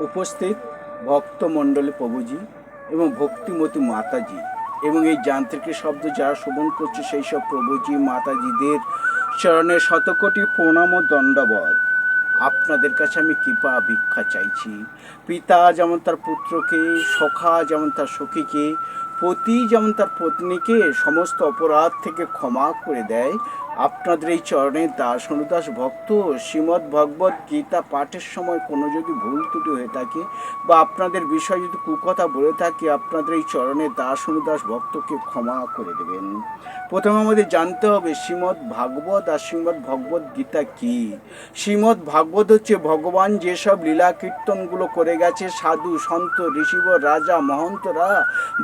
উপস্থিত ভক্তমণ্ডলী প্রভুজি এবং ভক্তিমতী মাতাজি এবং এই যান্ত্রিকের শব্দ যারা শ্রবণ করছে সেই সব প্রভুজি মাতাজিদের চরণে শতকোটি প্রণাম ও দণ্ডবধ। আপনাদের কাছে আমি কৃপা ভিক্ষা চাইছি। পিতা যেমন তার পুত্রকে, সখা যেমন তার সখীকে, পতি যেমন তার পত্নীকে সমস্ত অপরাধ থেকে ক্ষমা করে দেয়, আপনাদের এই চরণে দাস অনুদাস ভক্ত শ্রীমদ্ ভগবত গীতা পাঠের সময় কোনো যদি ভুল ত্রুটি হয়ে থাকে বা আপনাদের বিষয়ে যদি কুকথা বলে থাকে, আপনাদের এই চরণে দাস অনুদাস ভক্তকে ক্ষমা করে দেবেন। প্রথমে আমাদের জানতে হবে শ্রীমদ্ ভাগবত আর শ্রীমদ্ ভগবত গীতা কী। শ্রীমদ্ ভাগবত হচ্ছে ভগবান যেসব লীলা কীর্তনগুলো করে গেছে, সাধু সন্ত ঋষিবর রাজা মহন্তরা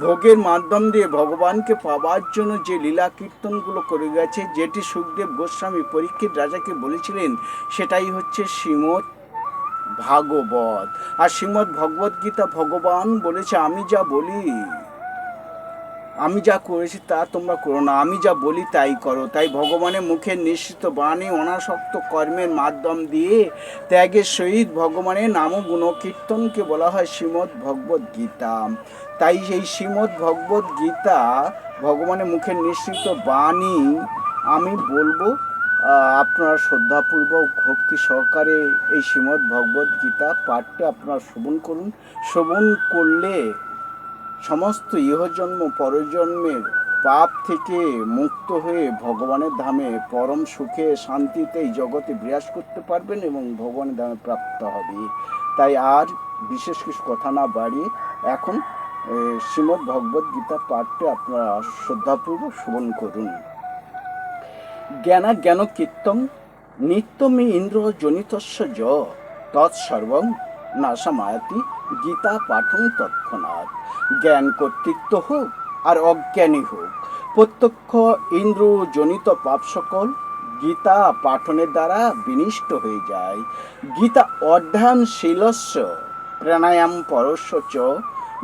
ভোগের মাধ্যম দিয়ে ভগবানকে পাওয়ার জন্য যে লীলা কীর্তনগুলো করে গেছে, যেটি সুখদেব গোস্বামী পরীক্ষিত রাজাকে বলেছিলেন, সেটাই হচ্ছে শ্রীমদ্ ভাগবত। আর শ্রীমদ্ ভগবত গীতা ভগবান বলেছে, আমি যা করেছি তা তোমরা করো না, আমি যা বলি তাই করো। তাই ভগবানের মুখের নিঃসৃত বাণী অনাসক্ত কর্মের মাধ্যম দিয়ে ত্যাগের সহিত ভগবানের নাম গুণ কীর্তনকে বলা হয় শ্রীমদ্ ভগবত গীতা। তাই এই শ্রীমদ্ ভগবত গীতা ভগবানের মুখের নিঃসৃত বাণী আমি বলবো, আপনারা শ্রদ্ধাপূর্বক ভক্তি সহকারে এই শ্রীমদ্ ভগবত গীতা পাঠটা আপনারা শ্রবণ করুন। শ্রবণ করলে সমস্ত ইহজন্ম পরজন্মের পাপ থেকে মুক্ত হয়ে ভগবানের ধামে পরম সুখে শান্তিতে এই জগতে বিরাজ করতে পারবেন এবং ভগবানের ধামে প্রাপ্ত হবে। তাই আর বিশেষ কিছু কথা না বাড়িয়ে এখন শ্রীমদ্ ভগবত গীতা পাঠটা আপনারা শ্রদ্ধাপূর্বক শ্রবণ করুন। জ্ঞান কীর্তন নিত্যমি ইন্দ্র জনিতস্য য তৎসর্বং নাশামায়াতি গীতা পাঠন তৎক্ষণাৎ। জ্ঞান কর্তৃত্ব হোক আর অজ্ঞানী হোক, প্রত্যক্ষ ইন্দ্র জনিত পাপ সকল গীতা পাঠনের দ্বারা বিনিষ্ট হয়ে যায়। গীতা অধ্যয়নশীলস্য প্রাণায়াম পরস্য চ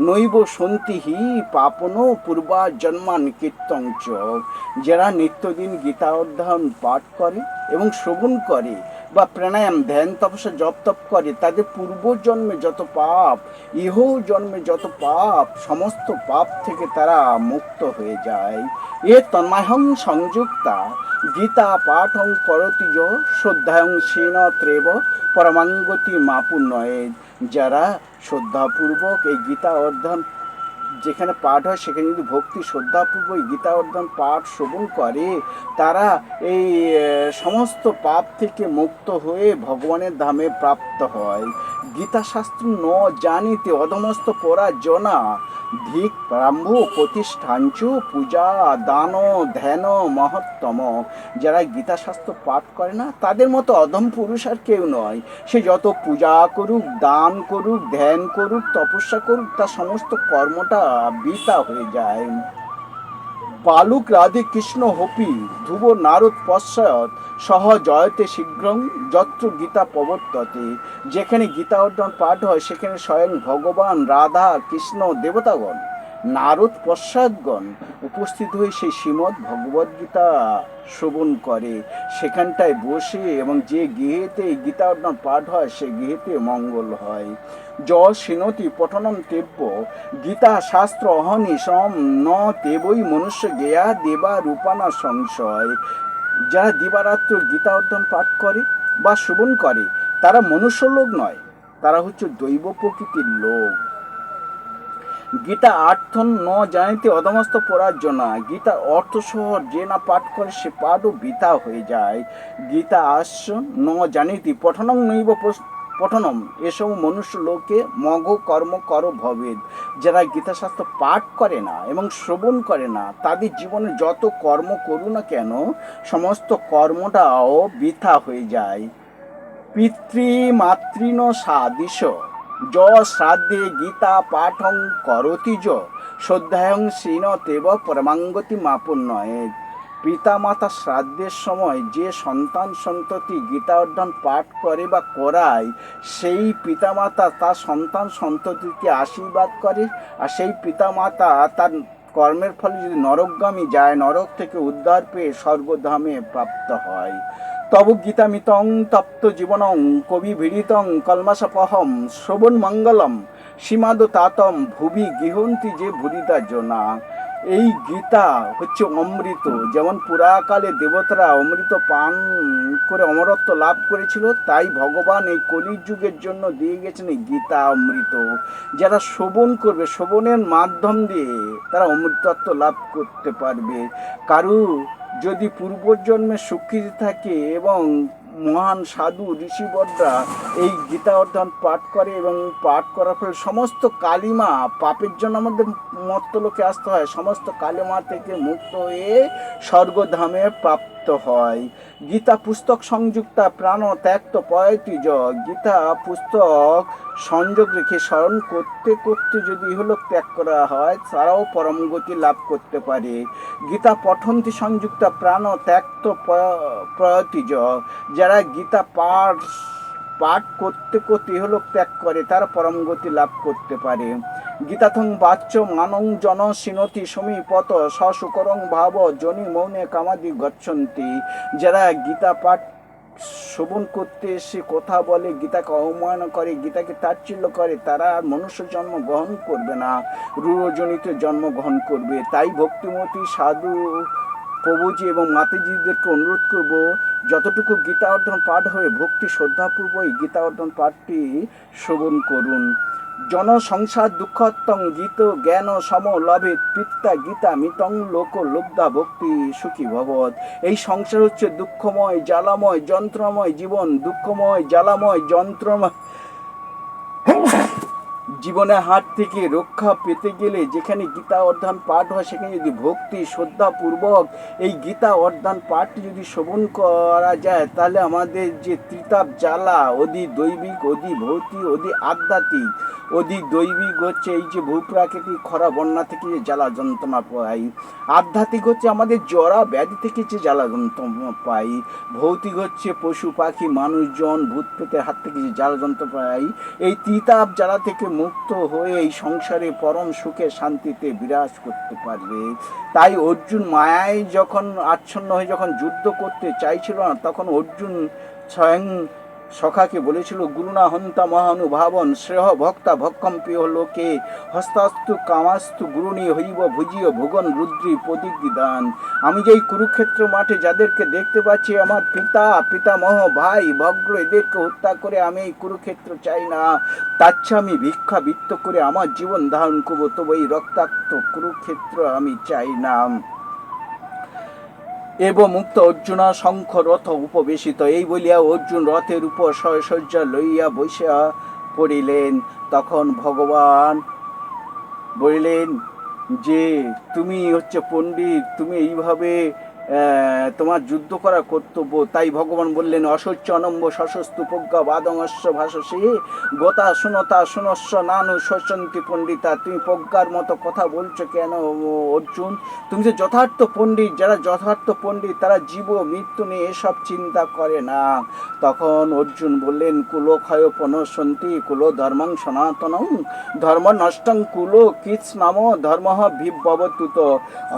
নৈব সন্তিহি পাপন পূর্বা জন্মান কীর্তন চ। যারা নিত্যদিন গীতা অধ্যয়ন পাঠ করে এবং শ্রবণ করে বা প্রাণায়াম ধ্যান তপস্যা জপ তপ করে, তাদের পূর্বজন্মে যত পাপ, ইহ জন্মে যত পাপ, সমস্ত পাপ থেকে তারা মুক্ত হয়ে যায়। এ তন্মাহং সংযুক্তা গীতা পাঠং করতি য শ্রদ্ধায়ং শ্রীণ ত্রেব পরমাঙ্গতি মাপুন্নয়ে। যারা শ্রদ্ধাপূর্বক এই গীতা অধ্যয়ন যেখানে পাঠ হয় সেখানে যদি ভক্তি শ্রদ্ধাপূর্বক গীতা অধ্যয়ন পাঠ শ্রবণ করে, তারা এই সমস্ত পাপ থেকে মুক্ত হয়ে ভগবানের ধামে প্রাপ্ত হয়। গীতা শাস্ত্র ন জানিতে অধমস্ত পরা জনা ধিক ব্রাহ্ম প্রতিষ্ঠাঞ্চ পূজা দান ধ্যান মহত্তম। যারা গীতা শাস্ত্র পাঠ করে না, তাদের মতো অধম পুরুষ আর কেউ নয়। সে যত পূজা করুক, দান করুক, ধ্যান করুক, তপস্যা করুক, তার সমস্ত কর্মটা বৃথা হয়ে যায়। বালুক রাধে কৃষ্ণ হপি ধ্রুব নারদ পশ্চাৎ সহ জয়তে শীঘ্রং যত্র গীতা প্রবর্ততে। যেখানে গীতা অধ্যয়ন পাঠ হয় সেখানে স্বয়ং ভগবান, রাধা, কৃষ্ণ, দেবতাগণ, নারদ পশ্চাৎগণ উপস্থিত হয়ে সেই শ্রীমদ্ ভগবদ্গীতা শ্রবণ করে। সেখানটায় বসে এবং যে গৃহেতে গীতা অধ্যয়ন পাঠ হয় সেই গৃহেতে মঙ্গল হয়। য শ্রীণতি পঠনম তেব্য গীতা শাস্ত্র অহনিশম ন তেবই মনুষ্য গেয়া দেবা রূপানা সংশয়। যারা দিবারাত্র গীতা অধ্যয়ন পাঠ করে বা শ্রবণ করে, তারা মনুষ্য লোক নয়, তারা হচ্ছে দৈব প্রকৃতির লোক। গীতা অর্থ ন জানিতে অধমস্ত পড়ার জন্য, গীতার অর্থ সহ যে না পাঠ করে সে পাঠও বৃথা হয়ে যায়। গীতা আস্য ন জানিতে পঠনং নৈব পঠনম এসব মনুষ্য লোকে মগ কর্ম কর ভবেদ। যারা গীতাশাস্ত্র পাঠ করে না এবং শ্রবণ করে না, তাদের জীবনে যত কর্ম করু না কেন সমস্ত কর্মটাও বৃথা হয়ে যায়। পিতৃমাতৃণ সাদিশ য শ্রাদ্ধে গীতা পাঠং করতি য শ্রদ্ধায়ং শ্রীণ তেব পরমাঙ্গতি মাপুন্নয়ে। পিতামাতা শ্রাদ্ধের সময় যে সন্তান সন্ততি গীতা অধ্যয়ন পাঠ করে বা করায়, সেই পিতামাতা তার সন্তান সন্ততিকে আশীর্বাদ করে। আর সেই পিতামাতা তার কর্মের ফলে যদি নরকগামী যায়, নরক থেকে উদ্ধার পেয়ে স্বর্গধামে প্রাপ্ত হয়। তব গীতামিতং তপ্ত জীবনং কবি ভিড়িতং কলমাশপহম শ্রবণ মঙ্গলম সীমাদ তাতম ভুবি গৃহন্তি যে ভুরিদা জনা। এই গীতা হচ্ছে অমৃত। যেমন পুরাকালে দেবতারা অমৃত পান করে অমরত্ব লাভ করেছিল, তাই ভগবান এই কলিযুগের জন্য দিয়ে গেছেন এই গীতা অমৃত। যারা শ্রবণ করবে, শ্রবণের মাধ্যম দিয়ে তারা অমৃতত্ব লাভ করতে পারবে। কারু যদি পূর্বজন্মে সুকৃতি থাকে এবং মহান সাধু ঋষিবররা এই গীতা অধ্যয়ন পাঠ করে এবং পাঠ করার ফলে সমস্ত কালিমা, পাপের জন্য আমাদের মর্তলোকে আসতে হয়, সমস্ত কালিমা থেকে মুক্ত হয়ে স্বর্গধামে প্রাপ্ত হয়। গীতা পুস্তক সংযুক্তা প্রাণ ত্যাক্ত পয়তিজ। গীতা পুস্তক সংযোগ রেখে স্মরণ করতে করতে যদি ইহলোক ত্যাগ করা হয়, তারাও পরম গতি লাভ করতে পারে। গীতা পঠন্তি সংযুক্তা প্রাণ ত্যাক্ত প্রয়তিজ। যারা গীতা পাঠ করতে করতে ইহলোক ত্যাগ করে, তারা পরম গতি লাভ করতে পারে। গীতাথং বাচ্য মানং জন সিনতি সমীপত সশুকরং ভাব জনি মৌনে কামাদি গচ্ছন্তি। যারা গীতা পাঠ শ্রবণ করতে এসে কথা বলে, গীতাকে অবমাননা করে, গীতাকে তাচ্ছিল্য করে, তারা আর মনুষ্য জন্ম গ্রহণ করবে না, রূঢ়জনিত জন্ম গ্রহণ করবে। তাই ভক্তিমতী সাধু প্রভুজি এবং মাতাজিদেরকে অনুরোধ করব, যতটুকু গীতা অধ্যয়ন পাঠ হয়ে ভক্তি শ্রদ্ধাপূর্বক এই গীতা অধ্যয়ন পাঠটি শ্রবণ করুন। জনসংসার দুঃখত্তং গীত জ্ঞান সম লভেত পিত্তা গীতা মিতং লোক লব্ধা ভক্তি সুখী ভবৎ। এই সংসার হচ্ছে দুঃখময়, জ্বালাময়, যন্ত্রময় জীবন। দুঃখময়, জ্বালাময়, যন্ত্রময় জীবনের হাত থেকে রক্ষা পেতে গেলে যেখানে গীতা অধ্যয়ন পাঠ হয়, সেখানে যদি ভক্তি শ্রদ্ধাপূর্বক এই গীতা অধ্যয়ন পাঠটি যদি শ্রবণ করা যায়, তাহলে আমাদের যে ত্রিতাপ জ্বালা, অধি দৈবিক, অধি ভৌতিক, অধি আধ্যাত্মিক, অধি দৈবিক হচ্ছে এই যে ভূপ্রাকৃতিক খরা বন্যা থেকে যে জ্বালা যন্ত্রণা পাই, আধ্যাত্মিক হচ্ছে আমাদের জরা ব্যাধি থেকে যে জ্বালা যন্ত্রণা পাই, ভৌতিক হচ্ছে পশু পাখি মানুষজন ভূত প্রেতের হাত থেকে যে জ্বালা যন্ত্রণা পাই, এই ত্রিতাপ জ্বালা থেকে মুক্ত হয়ে এই সংসারে পরম সুখে শান্তিতে বিরাজ করতে পারবে। তাই অর্জুন মায়ায় যখন আচ্ছন্ন হয়ে যখন যুদ্ধ করতে চাইছিল না, তখন অর্জুন স্বয়ং সখাকে বলেছিল, গুরুনা হন্তা মহানুভাবন শ্রেহ ভক্তা ভক্ষম প্রিয় লোকে হস্তাস্তু কামাস্তু গুরুণী হইব ভুজিও ভুগন রুদ্রী প্রতিদান। আমি যে এই কুরুক্ষেত্র মাঠে যাদেরকে দেখতে পাচ্ছি, আমার পিতামহ ভাই ভগ্র, এদেরকে হত্যা করে আমি এই কুরুক্ষেত্র চাই না, তার চেয়ে আমি ভিক্ষাবৃত্ত করে আমার জীবন ধারণ করবো, তবে এই রক্তাক্ত কুরুক্ষেত্র আমি চাই না। এবং মুক্ত অর্জুন শঙ্খ রথ উপবেশিত। এই বলিয়া অর্জুন রথের উপর শয্যা লইয়া বসিয়া পড়িলেন। তখন ভগবান বলিলেন যে তুমি হচ্ছে পণ্ডিত, তুমি এইভাবে তোমার যুদ্ধ করা কর্তব্য। তাই ভগবান বললেন, অশৌচ অনম্ব সশস্তু প্রজ্ঞা বাদংস্য ভাষসে গোতা শুনতা শুনস্য নানু শোচন্তি পণ্ডিতা। তুমি প্রজ্ঞার মতো কথা বলছো কেন অর্জুন? তুমি যে যথার্থ পণ্ডিত, যারা যথার্থ পণ্ডিত তারা জীব মৃত্যু নিয়ে এসব চিন্তা করে না। তখন অর্জুন বললেন, কুলো ক্ষয় পনসন্তি কুলো ধর্মং সনাতনং ধর্ম নষ্টং কুলো কিছ নাম ধর্ম বিভবতুত।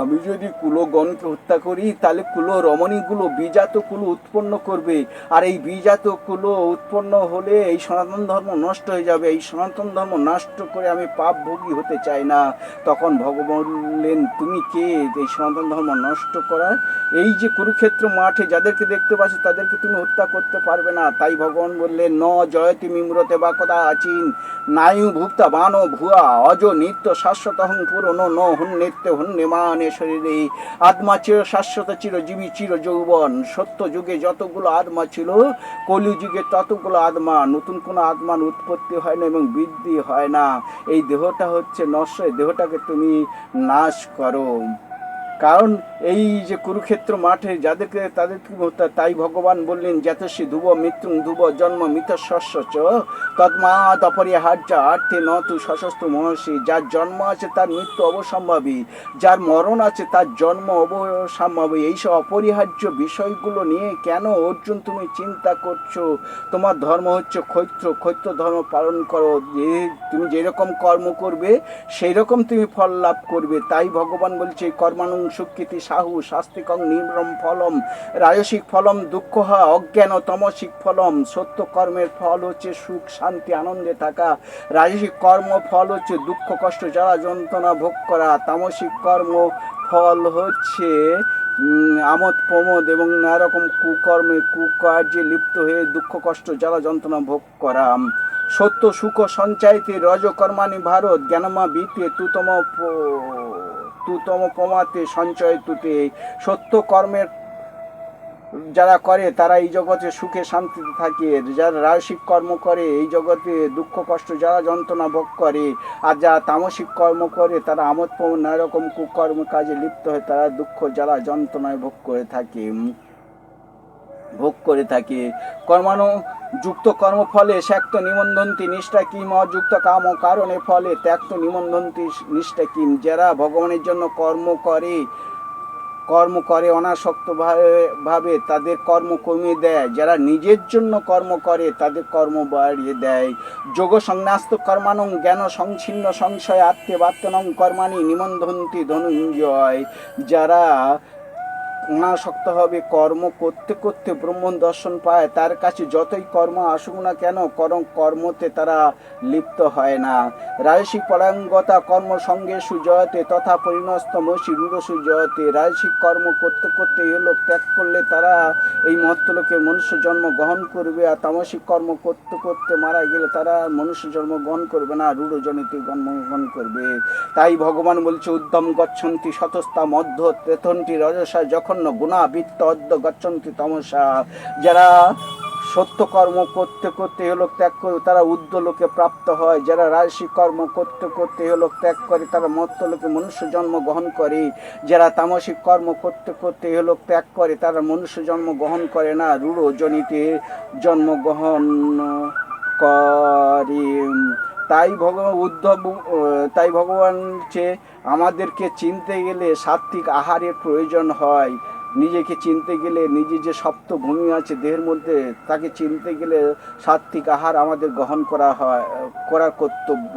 আমি যদি কুলগণকে হত্যা করি, তাহলে কুলো রমণীগুলো বীজাত কুলো উৎপন্ন করবে, আর এই বীজাত কুলো উৎপন্ন হলে এই সনাতন ধর্ম নষ্ট হয়ে যাবে। এই সনাতন ধর্ম নষ্ট করে আমি পাপ ভোগী হতে চাই না। তখন ভগবান বললেন, তুমি কে এই সনাতন ধর্ম নষ্ট করার? এই যে কুরুক্ষেত্র মাঠে যাদেরকে দেখতে পাচ্ছ, তাদেরকে তুমি হত্যা করতে পারবে না। তাই ভগবান বললেন, ন জয়তি মিম্রতে বা কথা আচিন নায়ু ভুক্তা বান ভুয়া অজ নিত্য শাশ্বত হং পুরনো ন হুন নিত্য হুন নিমানে শরীরে। আত্মা চির শাশ্বত, চিরজীবী, চির যৌবন। সত্য যুগে যতগুলো আত্মা ছিল, কলি যুগে ততগুলো আত্মা। নতুন কোনো আত্মার উৎপত্তি হয় না এবং বৃদ্ধি হয় না। এই দেহটা হচ্ছে নশ্বর, এই দেহটাকে তুমি নাশ করো। কারণ এই যে কুরুক্ষেত্র মাঠে যাদেরকে তাদেরকে, তাই ভগবান বললেন, যতসী ধুব মৃত্যুং ধুব জন্ম মিথ শস্য চ তৎমাৎ অপরিহার্য আর্থে ন তু সশস্ত্র মহর্ষি। যার জন্ম আছে তার মৃত্যু অবসম্ভাবী, যার মরণ আছে তার জন্ম অবসম্ভাবী। এইসব অপরিহার্য বিষয়গুলো নিয়ে কেন অর্জুন তুমি চিন্তা করছো? তোমার ধর্ম হচ্ছে ক্ষৈত্র ধর্ম পালন করো। যে তুমি যেরকম কর্ম করবে সেই রকম তুমি ফল লাভ করবে। তাই ভগবান বলছে, কর্মানুং সুকৃতি সাহু শাস্তিকং নিম্রম ফলম। রাজসিক ফলম দুঃখ হয় অজ্ঞান, তমসিক ফলম সত্য কর্মের ফল হচ্ছে সুখ শান্তি আনন্দে থাকা। রাজসিক কর্ম ফল হচ্ছে দুঃখ কষ্ট জ্বালা যন্ত্রণা ভোগ করা। তামসিক কর্ম ফল হচ্ছে আমোদ প্রমোদ এবং নানা রকম কুকর্মে কুকার্যে লিপ্ত হয়ে দুঃখ কষ্ট জ্বালা যন্ত্রণা ভোগ করা। সত্য সুখ সঞ্চাইতে রজকর্মাণি ভারত জ্ঞানমা বিতে তুতম প্রমাতে সঞ্চয় তুতে। সত্য কর্মের যারা করে তারা এই জগতে সুখে শান্তিতে থাকে। যারা রাজসিক কর্ম করে এই জগতে দুঃখ কষ্ট জ্বালা যন্ত্রণা ভোগ করে। আর যারা তামসিক কর্ম করে তারা আমোদ প্রমোদ নানা রকম কুকর্ম কাজে লিপ্ত হয়, তারা দুঃখ জ্বালা যন্ত্রণায় ভোগ করে থাকে। কর্মানুযুক্ত কর্মফলে স্যাক্ত নিবন্ধন্তি নিষ্ঠা কিম, অযুক্ত কাম কারণে ফলে ত্যাক্ত নিবন্ধন্তি নিষ্ঠা কিম। যারা ভগবানের জন্য কর্ম করে অনাসক্ত ভাবে তাদের কর্ম কমিয়ে দেয়। যারা নিজের জন্য কর্ম করে তাদের কর্ম বাড়িয়ে দেয়। যোগ সংন্যাস্ত কর্মানং জ্ঞান সংছিন্ন সংশয় আত্মে বাত্যনং কর্মাণি নিবন্ধন্তি ধনঞ্জয়। যারা অনাসক্ত হবে কর্ম করতে করতে ব্রহ্ম দর্শন পায়, তার কাছে যতই কর্ম আসুক না কেন কর্মতে তারা লিপ্ত হয় না। রাজসিক পরাঙ্গতা কর্ম সঙ্গে সুজয়তে তথা পরিণস্ত মসি রূঢ় সুজয়তে। রাজসিক কর্ম করতে করতে ইহলোক ত্যাগ করলে তারা এই মর্ত্যলোকে মনুষ্য জন্ম গ্রহণ করবে, আর তামসিক কর্ম করতে করতে মারা গেলে তারা মনুষ্য জন্ম গ্রহণ করবে না, রূঢ় জনিতে জন্মগ্রহণ করবে। তাই ভগবান বলছে উদ্যম গচ্ছন্তি শতস্তা মধ্য তেথন্তি রজসা যখন গুণা বৃত্ত অদ্য গচ্ছন্তি তমসা। যারা সত্য কর্ম করতে করতে এহলোক ত্যাগ করে তারা ঊর্ধ্ব লোকে প্রাপ্ত হয়। যারা রাজসিক কর্ম করতে করতে এহলোক ত্যাগ করে তারা মর্ত্যলোকে মনুষ্য জন্ম গ্রহণ করে। যারা তামসিক কর্ম করতে করতে এহলোক ত্যাগ করে তারা মনুষ্য জন্ম গ্রহণ করে না, রূঢ় জনিতে জন্মগ্রহণ করে। তাই ভগবান আমাদেরকে চিনতে গেলে সাত্ত্বিক আহারের প্রয়োজন হয়। নিজেকে চিনতে গেলে নিজে যে সপ্ত ভূমি আছে দেহের মধ্যে তাকে চিনতে গেলে সাত্ত্বিক আহার আমাদের গ্রহণ করার কর্তব্য।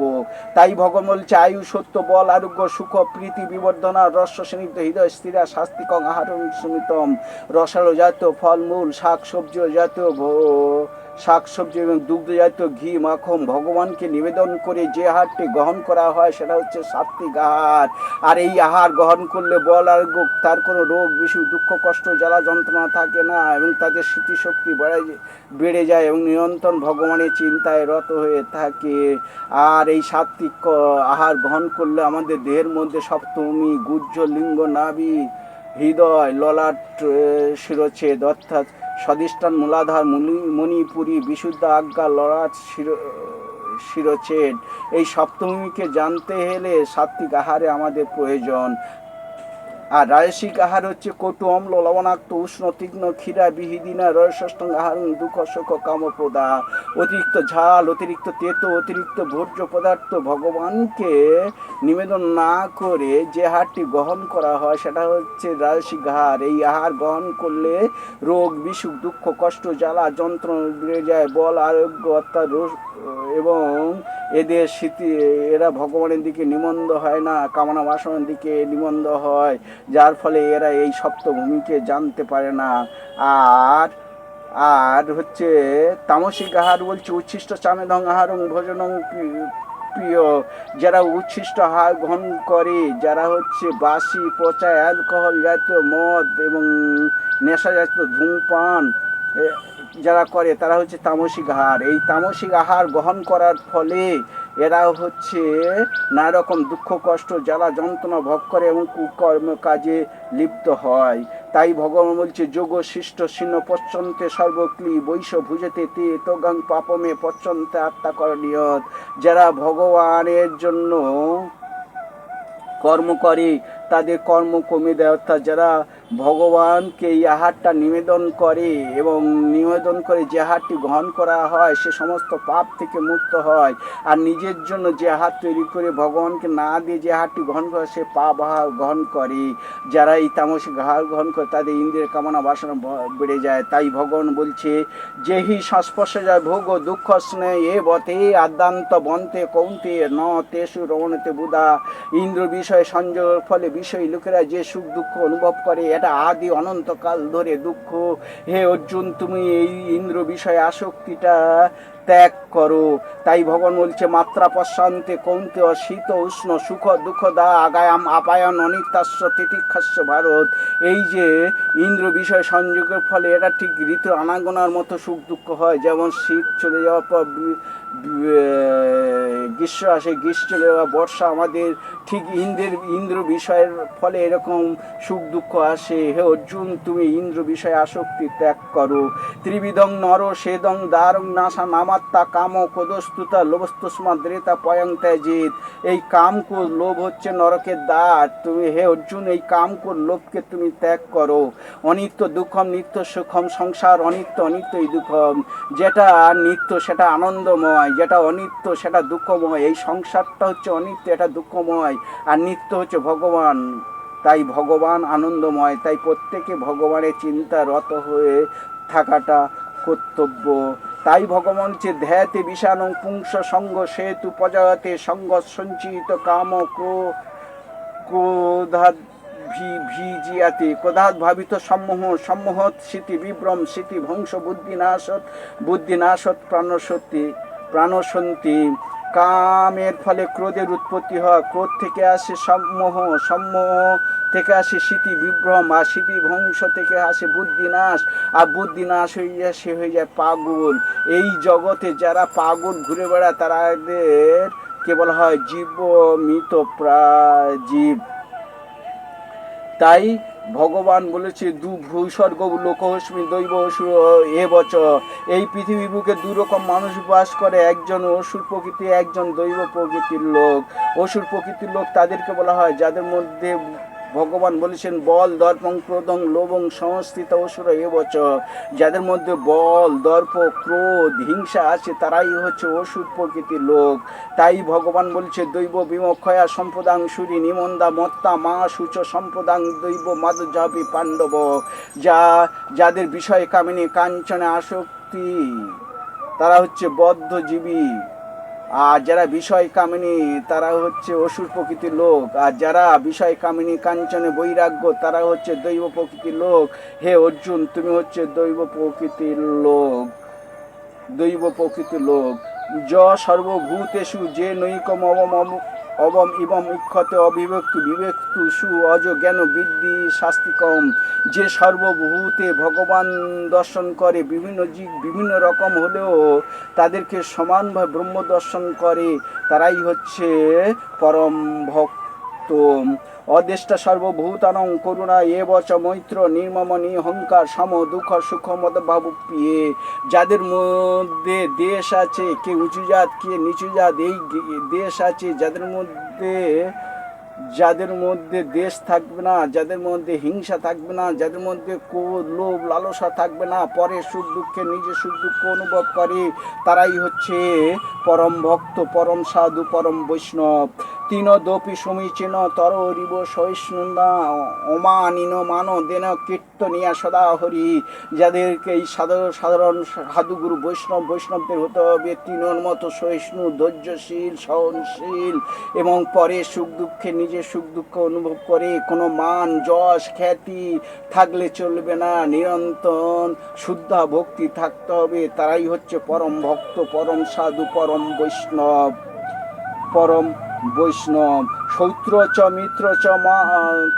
তাই ভগবান বলছে আয়ু সত্য বল আরোগ্য সুখ প্রীতি বিবর্ধনা রস স্নিগ্ধ হৃদয় স্থিরা শাস্তিকং আহারং সুমিতম। রসালো জাতীয় ফলমূল শাকসবজি এবং দুগ্ধ জাতীয় ঘি মাখন ভগবানকে নিবেদন করে যে আহারটি গ্রহণ করা হয় সেটা হচ্ছে সাত্ত্বিক আহার। আর এই আহার গ্রহণ করলে বল আর তার কোনো রোগ বিসুখ দুঃখ কষ্ট জ্বালা যন্ত্রণা থাকে না এবং তাদের স্মৃতিশক্তি বেড়ে যায় এবং নিরন্তর ভগবানের চিন্তায় রত হয়ে থাকে। আর এই সাত্ত্বিক আহার গ্রহণ করলে আমাদের দেহের মধ্যে সপ্তমী গুহ্য লিঙ্গ নাভি হৃদয় ললাট শিরচ্ছেদ অর্থাৎ স্বাদিষ্ঠান মূলাধার মণিপুরী বিশুদ্ধ আজ্ঞা ললাট শিরচ্ছেদ, এই সপ্তমীকে জানতে হলে সাত্ত্বিক আহারে আমাদের প্রয়োজন। আর রাজসিক আহার হচ্ছে কটু অম্ল লবণাক্ত উষ্ণ তীক্ষ্ণ ক্ষীরা বিহিদিনা রসষ্টং আহার দুঃখ শোক কামপ্রদা। অতিরিক্ত ঝাল অতিরিক্ত তেতো অতিরিক্ত ভোজ্য পদার্থ ভগবানকে নিবেদন না করে যে আহারটি গ্রহণ করা হয় সেটা হচ্ছে রাজসিক আহার। এই আহার গ্রহণ করলে রোগ বিসুখ দুঃখ কষ্ট জ্বালা যন্ত্রণা বেড়ে যায়, বল আরোগ্য অর্থাৎ এবং এরা ভগবানের দিকে নিমন্দ হয় না, কামনা বাসনার দিকে নিমন্দ হয়, যার ফলে এরা এই সপ্তভূমিকে জানতে পারে না। আর হচ্ছে তামসিক আহার বলছে উচ্ছিষ্ট চামেদং আহারং ভোজনং প্রিয়। যারা উচ্ছিষ্ট আহার গ্রহণ করে, যারা হচ্ছে বাসি পচা অ্যালকোহল জাতীয় মদ এবং নেশা জাতীয় ধূমপান যারা করে তারা হচ্ছে তামসিক আহার। এই তামসিক আহার গ্রহণ করার ফলে এরা হচ্ছে নানা রকম দুঃখ কষ্ট জ্বালা যন্ত্রণা ভোগ করে এবং কুকর্ম কাজে লিপ্ত হয়। তাই ভগবান বলছে যোগ শিষ্ট ছিন্ন পচ্ছন্তে সর্বক্লি বৈশ ভুজতে তে তোগাং পাপমে পচ্ছন্তে আত্মাকরণীয়ত। যারা ভগবানের জন্য কর্ম করে তাদের কর্ম কমে দেয়, অর্থাৎ যারা ভগবানকে এই আহারটা নিবেদন করে এবং নিবেদন করে যে আহারটি গ্রহণ করা হয় সে সমস্ত পাপ থেকে মুক্ত হয়। আর নিজের জন্য যে আহার তৈরি করে ভগবানকে না দিয়ে যে আহারটি গ্রহণ করে সে পাপ আহার গ্রহণ করে। যারা এই তামসিক আহার গ্রহণ করে তাদের ইন্দ্রিয়ের কামনা বাসনা বেড়ে যায়। তাই ভগবান বলছে, যেহি সংস্পর্শে যায় ভোগ দুঃখ স্নেহ এ বতে আদ্যান্ত বন্তে কৌন্তে ন তেসু রমণতে বুধা। ইন্দ্র বিষয়ে সংযোগের ফলে বিষয়ী লোকেরা যে সুখ দুঃখ অনুভব করে এটা আদি অনন্তকাল ধরে দুঃখ। হে অর্জুন, তুমি এই ইন্দ্র বিষয়ে আসক্তিটা ত্যাগ করো। তাই ভগবান বলছে, মাত্রা পশ্চান্তে কৌন্তে শীত উষ্ণ সুখ দুঃখ দা আগায়াম আপায়ন অনিত্যাস্য তিতিক্ষাস্য ভারত। এই যে ইন্দ্র বিষয় সংযোগের ফলে এটা ঠিক ঋতু আনাগোনার মতো সুখ দুঃখ হয়। যেমন শীত চলে যাওয়ার পর গ্রীষ্ম আসে, গ্রীষ্ম চলে যাওয়া বর্ষা, আমাদের ঠিক ইন্দ্র বিষয়ের ফলে এরকম সুখ দুঃখ আসে। হে অর্জুন, তুমি ইন্দ্র বিষয়ে আসক্তি ত্যাগ করো। ত্রিবিধং নর সেদং দারং নাশা নামাত্তা কাম কোদস্তুতা লোভস্তস্মা দ্রেতা পয়ং ত্যাজিত। এই কামকোর লোভ হচ্ছে নরকের দ্বার। তুমি হে অর্জুন এই কামকোর লোভকে তুমি ত্যাগ করো। অনিত্য দুঃখম নিত্য সুখম সংসার অনিত্য অনিত্যই দুঃখম। যেটা নিত্য সেটা আনন্দময়, যেটা অনিত্য সেটা দুঃখময়। এই সংসারটা হচ্ছে অনিত্য, এটা দুঃখময়, আর নিত্য হচ্ছে ভগবান। তাই ভগবান আনন্দময়। তাই প্রত্যেকে ভগবানের চিন্তা রত হয়ে থাকাটা কর্তব্য। তাই ভগবান হচ্ছে ধ্যাতে বিষাণং পুংস সঙ্গ সেতু প্রজাতে সঙ্গ সঞ্চিত কাম ক্রোধাৎ ভিজিয়াতে ক্রোধাৎ ভাবিত সম্মোহ সম্মোহত স্মৃতি বিভ্রম স্মৃতি ধ্বংস বুদ্ধিনাশত প্রাণশন্তি। কামের ফলে ক্রোধের উৎপত্তি হয়, ক্রোধ থেকে আসে সম্মোহ, সম্মোহ থেকে আসে স্মৃতি বিভ্রম, আর স্মৃতি ধ্বংস থেকে আসে বুদ্ধিনাশ, আর বুদ্ধিনাশ হয়ে যায় সে হয়ে যায় পাগল। এই জগতে যারা পাগল ঘুরে বেড়ায় তাদের কে বলা হয় জীব মৃত জীব। তাই ভগবান বলেছে ভূস্বর্গ লোকহস্মি দৈব অসুর এ বচ। এই পৃথিবী বুকে দুরকম মানুষ বাস করে, একজন অসুর প্রকৃতি, একজন দৈব প্রকৃতির লোক। অসুর প্রকৃতির লোক তাদেরকে বলা হয় যাদের মধ্যে ভগবান বলেছেন বল দর্পং ক্রোধং লোভং সংস্থিত অসুর এ বচ। যাদের মধ্যে বল দর্প ক্রোধ হিংসা আছে তারাই হচ্ছে অসুর প্রকৃতির লোক। তাই ভগবান বলছে দৈব বিমক্ষয়া সম্পদাং সুরি নিমন্দা মত্তা মা সূচ সম্পদাং দৈব মাধুজাপি পাণ্ডব। যাদের বিষয় কামিনী কাঞ্চনে আসক্তি তারা হচ্ছে বদ্ধজীবী, আর যারা বিষয় কামিনী তারা হচ্ছে অসুর প্রকৃতির লোক, আর যারা বিষয় কামিনী কাঞ্চনে বৈরাগ্য তারা হচ্ছে দৈব প্রকৃতির লোক। হে অর্জুন, তুমি হচ্ছে দৈব প্রকৃতির লোক, দৈব প্রকৃতির লোক। য সর্বভূতেষু যে নৈকম অবম ইবম ইক্ষতে অবিভক্তু বিভক্তু সু অজ জ্ঞান বৃদ্ধি শাস্তিকম। যে সর্বভূতে ভগবান দর্শন করে, বিভিন্ন জীব বিভিন্ন রকম হলেও তাদেরকে সমানভাবে ব্রহ্ম দর্শন করে, তারাই হচ্ছে পরম ভক্ত। অদেষ্টা সর্বভূতানং করুণা এ বচ মৈত্র নির্মম নিহংকার সম দুঃখ সুখ মদভাবপ্রিয়ে। যাদের মধ্যে দেশ আছে, কে উঁচু জাত কে নিচু জাত এই দেশ আছে, যাদের মধ্যে দেশ থাকবে না, যাদের মধ্যে হিংসা থাকবে না, যাদের মধ্যে ক্রোধ লোভ লালসা থাকবে না, পরের সুখ দুঃখে নিজে সুখ দুঃখ অনুভব করে, তারাই হচ্ছে পরম ভক্ত, পরম সাধু, পরম বৈষ্ণব। তিন দোপি সমীচীন তর রিব সহিষ্ণুনা অমানিন মান দেন কীর্তনিয়া সদা হরি। যাদেরকে এই সাধারণ সাধুগুরু বৈষ্ণবদের হতে হবে তিনোর মতো সহিষ্ণু, ধৈর্যশীল, সহনশীল এবং পরে সুখ দুঃখে নিজে সুখ দুঃখ অনুভব করে। কোনো মান যশ খ্যাতি থাকলে চলবে না, নিরন্তর শুদ্ধা ভক্তি থাকতে হবে। তারাই হচ্ছে পরম ভক্ত, পরম সাধু, পরম বৈষ্ণব, পরম বৈষ্ণব। শৌত্র চ মিত্র চ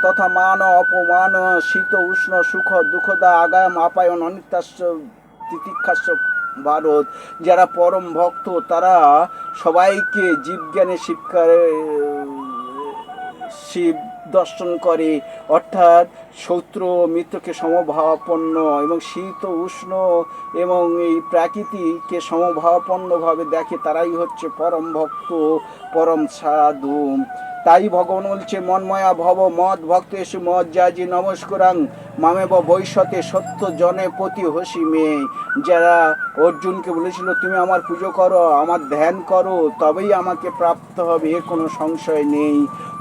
তথা মান অপমান শীত উষ্ণ সুখ দুঃখদা আগাম আপায়ন অনিত্যাস্য তিতিক্ষাস্য ভারত। যারা পরম ভক্ত তারা সবাইকে জীবজ্ঞানে শিব দর্শন করে, অর্থাৎ শত্রু মিত্রকে সমভাবাপন্ন এবং শীত উষ্ণ এবং এই প্রাকৃতিককে সমভাবাপন্নভাবে দেখে, তারাই হচ্ছে পরম ভক্ত, পরম সাধু। তাই ভগবান বলছে মন্ময়া ভব মদ ভক্ত এসু মদ যাজি নমস্করাং মামেব বৈশতে সত্য জনে প্রতি হসি মেয়ে। যারা অর্জুনকে বলেছিল তুমি আমার পুজো করো, আমার ধ্যান করো, তবেই আমাকে প্রাপ্ত হবে, এর কোনো সংশয় নেই।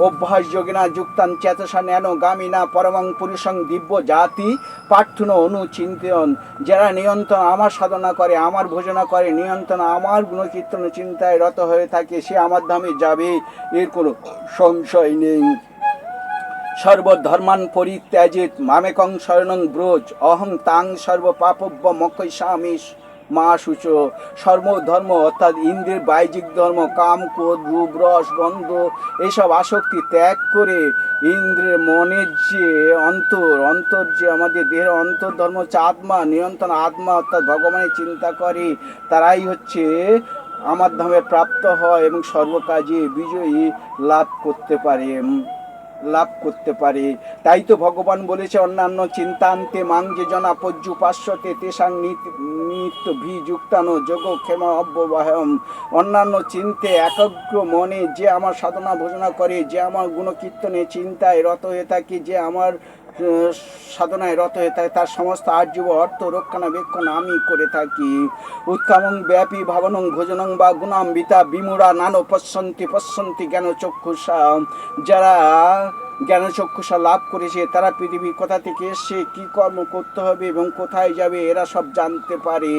অভ্যাস যোগিনা যুক্তান চেতসা ন্যানো গামিনা পরমং পুরুষং দিব্য জাতি পার্থন অনুচিন্তন। যারা নিয়ন্ত্রণ আমার সাধনা করে, আমার ভোজনা করে, নিয়ন্ত্রণ আমার গুণকীর্তন চিন্তায় রত হয়ে থাকে, সে আমার ধামে যাবে, এর কোনো সংশয় নেই। সর্বধর্মান পরিত্যাজিত মামেকং শরণং ব্রজ অহং তাং সর্বপাপব্য মক্ষয়িষ্যামি মা শুচ। সর্বধর্ম অর্থাৎ ইন্দ্রের বাহ্যিক ধর্ম, কাম ক্রোধ রূপ রস গন্ধ এইসব আসক্তি ত্যাগ করে ইন্দ্রের মনের যে অন্তর যে আমাদের দেহের অন্তর্ধর্ম হচ্ছে আত্মা, নিয়ন্ত্রণ আত্মা অর্থাৎ ভগবানের চিন্তা করে, তারাই হচ্ছে আমার ধামে প্রাপ্ত হয় এবং সর্বকাজে বিজয়ী লাভ করতে পারে। তাই তো ভগবান বলেছে অন্যান্য চিন্তান্তে মাং যে জনা পর্যুপাস্যতে তেসাং নিত্য ভিযুক্তানো যোগ ক্ষেম অব্যবাহম। অন্যান্য চিন্তে একাগ্র মনে যে আমার সাধনা ভোজনা করে, যে আমার গুণকীর্তনে চিন্তায় রত হয়ে থাকে, যে আমার সাধনায় রত হয়ে থাকে, তার সমস্ত আর্জীব অর্থ রক্ষণাবেক্ষণ আমি করে থাকি। উত্তমং ব্যাপী ভাবনং ভোজনং বা গুণাম্বিতা বিমূঢ়া নানো পশ্যন্তি জ্ঞান চক্ষুষা। যারা জ্ঞানচক্ষুষা লাভ করেছে তারা পৃথিবী কোথা থেকে এসছে, কী কর্ম করতে হবে এবং কোথায় যাবে এরা সব জানতে পারে।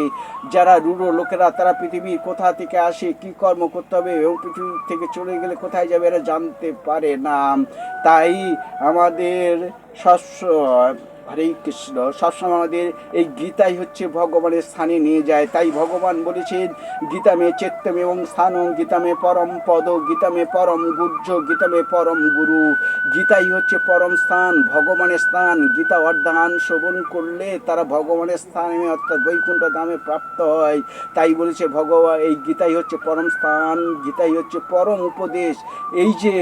যারা রূঢ় লোকেরা তারা পৃথিবীর কোথা থেকে আসে, কী কর্ম করতে হবে এবং পৃথিবী থেকে চলে গেলে কোথায় যাবে এরা জানতে পারে না। তাই আমাদের হরে কৃষ্ণ সবসময় আমাদের এই গীতাই হচ্ছে ভগবানের স্থানে নিয়ে যায়। তাই ভগবান বলেছেন গীতা মে চেত্তম এবং স্থান, গীতা মে পরম পদ, গীতা মে পরম গুহ্য, গীতা মে পরম গুরু। গীতাই হচ্ছে পরম স্থান, ভগবানের স্থান। গীতা অধ্যয়ন শ্রবণ করলে তারা ভগবানের স্থানে অর্থাৎ বৈকুণ্ঠ ধামে প্রাপ্ত হয়। তাই বলেছে ভগবান এই গীতাই হচ্ছে পরম স্থান, গীতাই হচ্ছে পরম উপদেশ। এই যে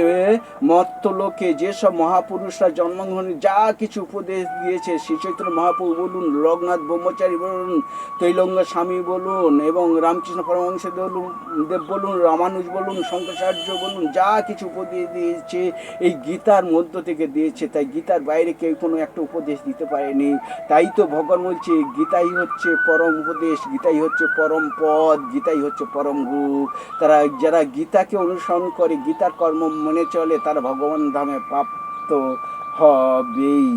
মর্ত্যলোকে যেসব মহাপুরুষরা জন্মগ্রহণ যা কিছু উপদেশ দিয়েছে, শ্রী চৈতন্য মহাপ্রভু বলুন, রঘুনাথ ব্রহ্মচারী বলুন, তৈলঙ্গ স্বামী বলুন এবং রামকৃষ্ণ পরমহংস দেব বলুন, রামানুজ বলুন, শঙ্করাচার্য বলুন, যা কিছু উপদেশ দিয়েছে এই গীতার মধ্য থেকে দিয়েছে। তাই গীতার বাইরে কেউ কোনো একটা উপদেশ দিতে পারেনি। তাই তো ভগবান বলছে গীতাই হচ্ছে পরম উপদেশ, গীতাই হচ্ছে পরম পদ, গীতাই হচ্ছে পরম গুরু। যারা গীতাকে অনুসরণ করে, গীতার কর্ম মনে চলে, তারা ভগবান ধামে প্রাপ্ত হবেই।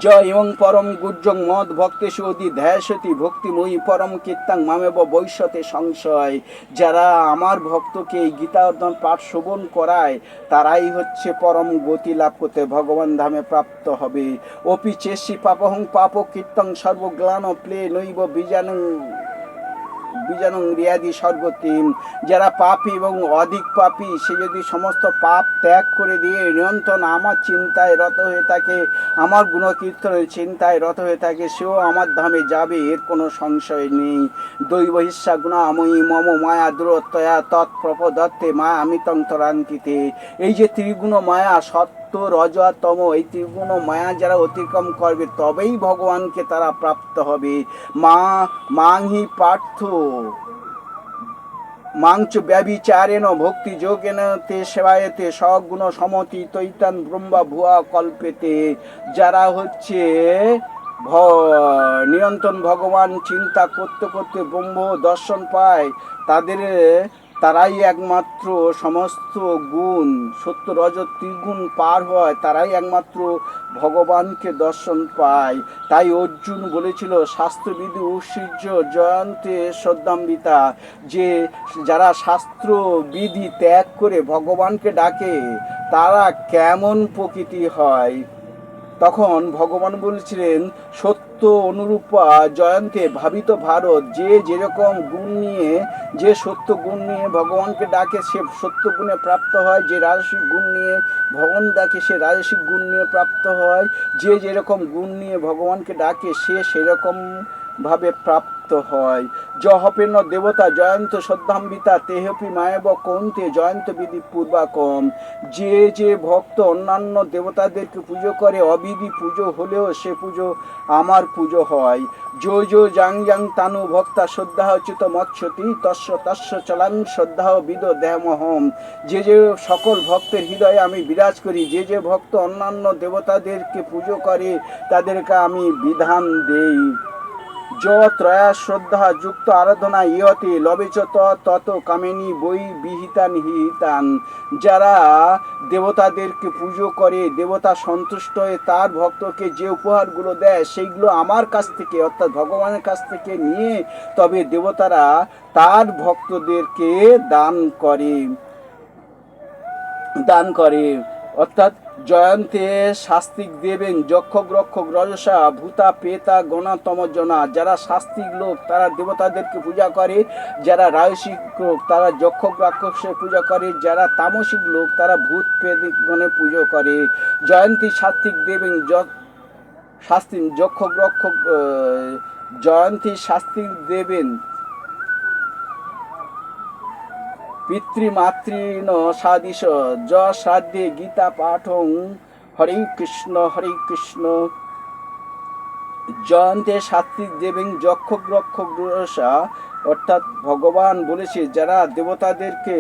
জয় এবং পরম গুজ্জং মদ ভক্তেষু অধি ধ্যাসতি ভক্তিময়ী পরম কীর্তাং মামেব বৈশ্যতে সংশয়। যারা আমার ভক্তকে এই গীতা অধ্যয়ন পাঠ শ্রবণ করায় তারাই হচ্ছে পরম গতি লাভ করতে ভগবান ধামে প্রাপ্ত হবে। অপি চেষ্যি পাপহং পাপ কীর্তং সর্বগ্লান প্লে নৈব বীজানং রিয়াদি স্বর্গতিম। যারা পাপী এবং অধিক পাপী, সে যদি সমস্ত পাপ ত্যাগ করে দিয়ে নিরন্তর আমার চিন্তায় রত হয়ে থাকে, আমার গুণকীর্তনের চিন্তায় রত হয়ে থাকে, সেও আমার ধামে যাবে, এর কোনো সংশয় নেই। দৈব হিস্যা গুণাময়ী মম মায়া দূরত্বয়া তৎপ্রপদত্তে মায়া অমিতং তরান্তিতে। এই যে ত্রিগুণ মায়া, সত্য রজ তম, এই ত্রিগুণ মায়া যারা অতিক্রম করবে তবেই ভগবানকে তারা প্রাপ্ত হবে। মাংহি পার্থ মাংচ ব্যবিচারেণ ভক্তি যোগেন তে সেবায়েতে সগুণ সমতি তৈতান ব্রহ্মা ভুয়া কল্পেতে। যারা হচ্ছে নিরন্তর ভগবান চিন্তা করতে করতে ব্রহ্ম দর্শন পায়, তারাই একমাত্র সমস্ত গুণ সত্য রজ ত্রিগুণ পার হয়, তারাই একমাত্র ভগবানকে দর্শন পায়। তাই অর্জুন বলেছিল শাস্ত্রবিধি উৎসৃজ্য জয়ন্তে শ্রদ্ধাম্বিতা, যে যারা শাস্ত্রবিধি ত্যাগ করে ভগবানকে ডাকে তারা কেমন প্রকৃতি হয়। তখন ভগবান বলছিলেন সত্য অনুরূপা জয়ন্তে ভাবিত ভারত। যে যেরকম গুণ নিয়ে, যে সত্য গুণ নিয়ে ভগবানকে ডাকে সে সত্য গুণে প্রাপ্ত হয়, যে রাজসিক গুণ নিয়ে ভগবান ডাকে সে রাজসিক গুণ নিয়ে প্রাপ্ত হয়, যে যেরকম গুণ নিয়ে ভগবানকে ডাকে সে সেরকম ভাবে প্রাপ্ত হয়। জহপেন দেবতা জয়ন্ত শ্রদ্ধাম্বিতা তেহপি মায়েব কৌন্তে জয়ন্ত বিধি পূর্বাকম। যে যে ভক্ত অন্যান্য দেবতাদেরকে পুজো করে, অবিধি পুজো হলেও সে পুজো আমার পুজো হয়। যো যো জাং জাং তানু ভক্তা শ্রদ্ধা চ্যুত মৎস্যতি তস্য তস্য চলাং শ্রদ্ধা বিদ দেহমহম। যে যে সকল ভক্তের হৃদয়ে আমি বিরাজ করি, যে যে ভক্ত অন্যান্য দেবতাদেরকে পুজো করে তাদেরকে আমি বিধান দেই। য ত্রয়া শ্রদ্ধা যুক্ত আরাধনা ইহতে লবেচ তত কামেনী বই বিহিতান হিতান। যারা দেবতাদেরকে পুজো করে, দেবতা সন্তুষ্ট হয়ে তার ভক্তকে যে উপহারগুলো দেয় সেইগুলো আমার কাছ থেকে অর্থাৎ ভগবানের কাছ থেকে নিয়ে তবে দেবতারা তার ভক্তদেরকে দান করে। অর্থাৎ জয়ন্তে শাস্তিক দেবেন যক্ষক রক্ষক রজসা ভূতা পেতা গণতম জনা। যারা শাস্তিক লোক তারা দেবতাদেরকে পূজা করে, যারা রাজসিক লোক তারা যক্ষক রাক্ষসের পূজা করে, যারা তামসিক লোক তারা ভূত পেত গণে পুজো করে। জয়ন্তী শাস্তিক দেবেন শাস্তি যক্ষক রক্ষক জয়ন্তী শাস্তিক দেবেন পিতৃমাতৃণ সাদিশ য শ্রাদ্ধে গীতা পাঠং হরে কৃষ্ণ। জয়ন্তে সাত্বিক দেবেন যক্ষক রক্ষক রসা। অর্থাৎ ভগবান বলেছে যারা দেবতাদেরকে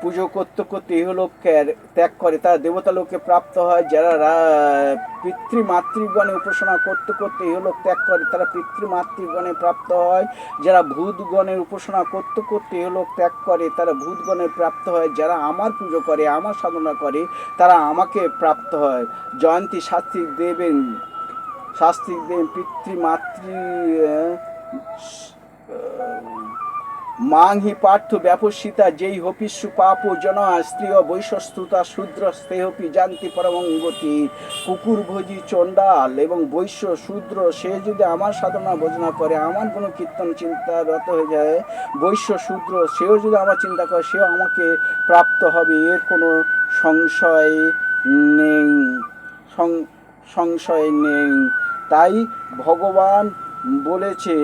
পুজো করতে করতে ইহলোক ত্যাগ করে তারা দেবতা লোকে প্রাপ্ত হয়। যারা পিতৃমাতৃগণে উপাসনা করতে করতে ইহলোক ত্যাগ করে তারা পিতৃমাতৃগণে প্রাপ্ত হয়। যারা ভূতগণের উপাসনা করতে করতে ইহলোক ত্যাগ করে তারা ভূতগণে প্রাপ্ত হয়। যারা আমার পুজো করে আমার সাধনা করে তারা আমাকে প্রাপ্ত হয়। জয়ন্তী শাস্ত্রী দেবেন পিতৃমাতৃ মাংহি পার্থ ব্যাপসিতা যেই হপিস্যু পাপ জন স্ত্রী বৈশ্যস্তুতা শূদ্র স্তেহপি জানতি পরমঙ্গতি। কুকুর ভোজি চণ্ডাল এবং বৈশ্য শূদ্র সে যদি আমার সাধনা ভোজনা করে আমার কোনো কীর্তন চিন্তা রত হয়ে যায়, বৈশ্য শূদ্র সেও যদি আমার চিন্তা করে সেও আমাকে প্রাপ্ত হবে, এর কোনো সংশয় নেই। তাই ভগবান বলেছে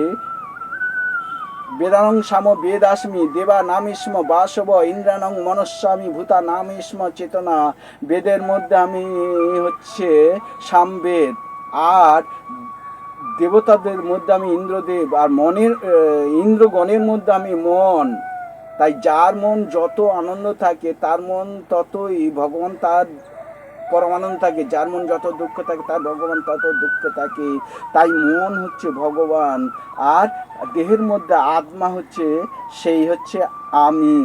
বেদানং সাম বেদাস্মি দেবা নামিস্ম বাসব ইন্দ্রানং মনস্বামী ভূতা নামিস্ম চেতনা। বেদের মধ্যে আমি হচ্ছে সামবেদ, আর দেবতাদের মধ্যে আমি ইন্দ্রদেব, আর ইন্দ্রগণের মধ্যে আমি মন। তাই যার মন যত আনন্দ থাকে তার মন ততই ভগবান তার পরমানন্দ থাকে, যার মন যত দুঃখ থাকে তার ভগবান তত দুঃখ থাকে। তাই মন হচ্ছে ভগবান, আর দেহের মধ্যে আত্মা হচ্ছে আমি।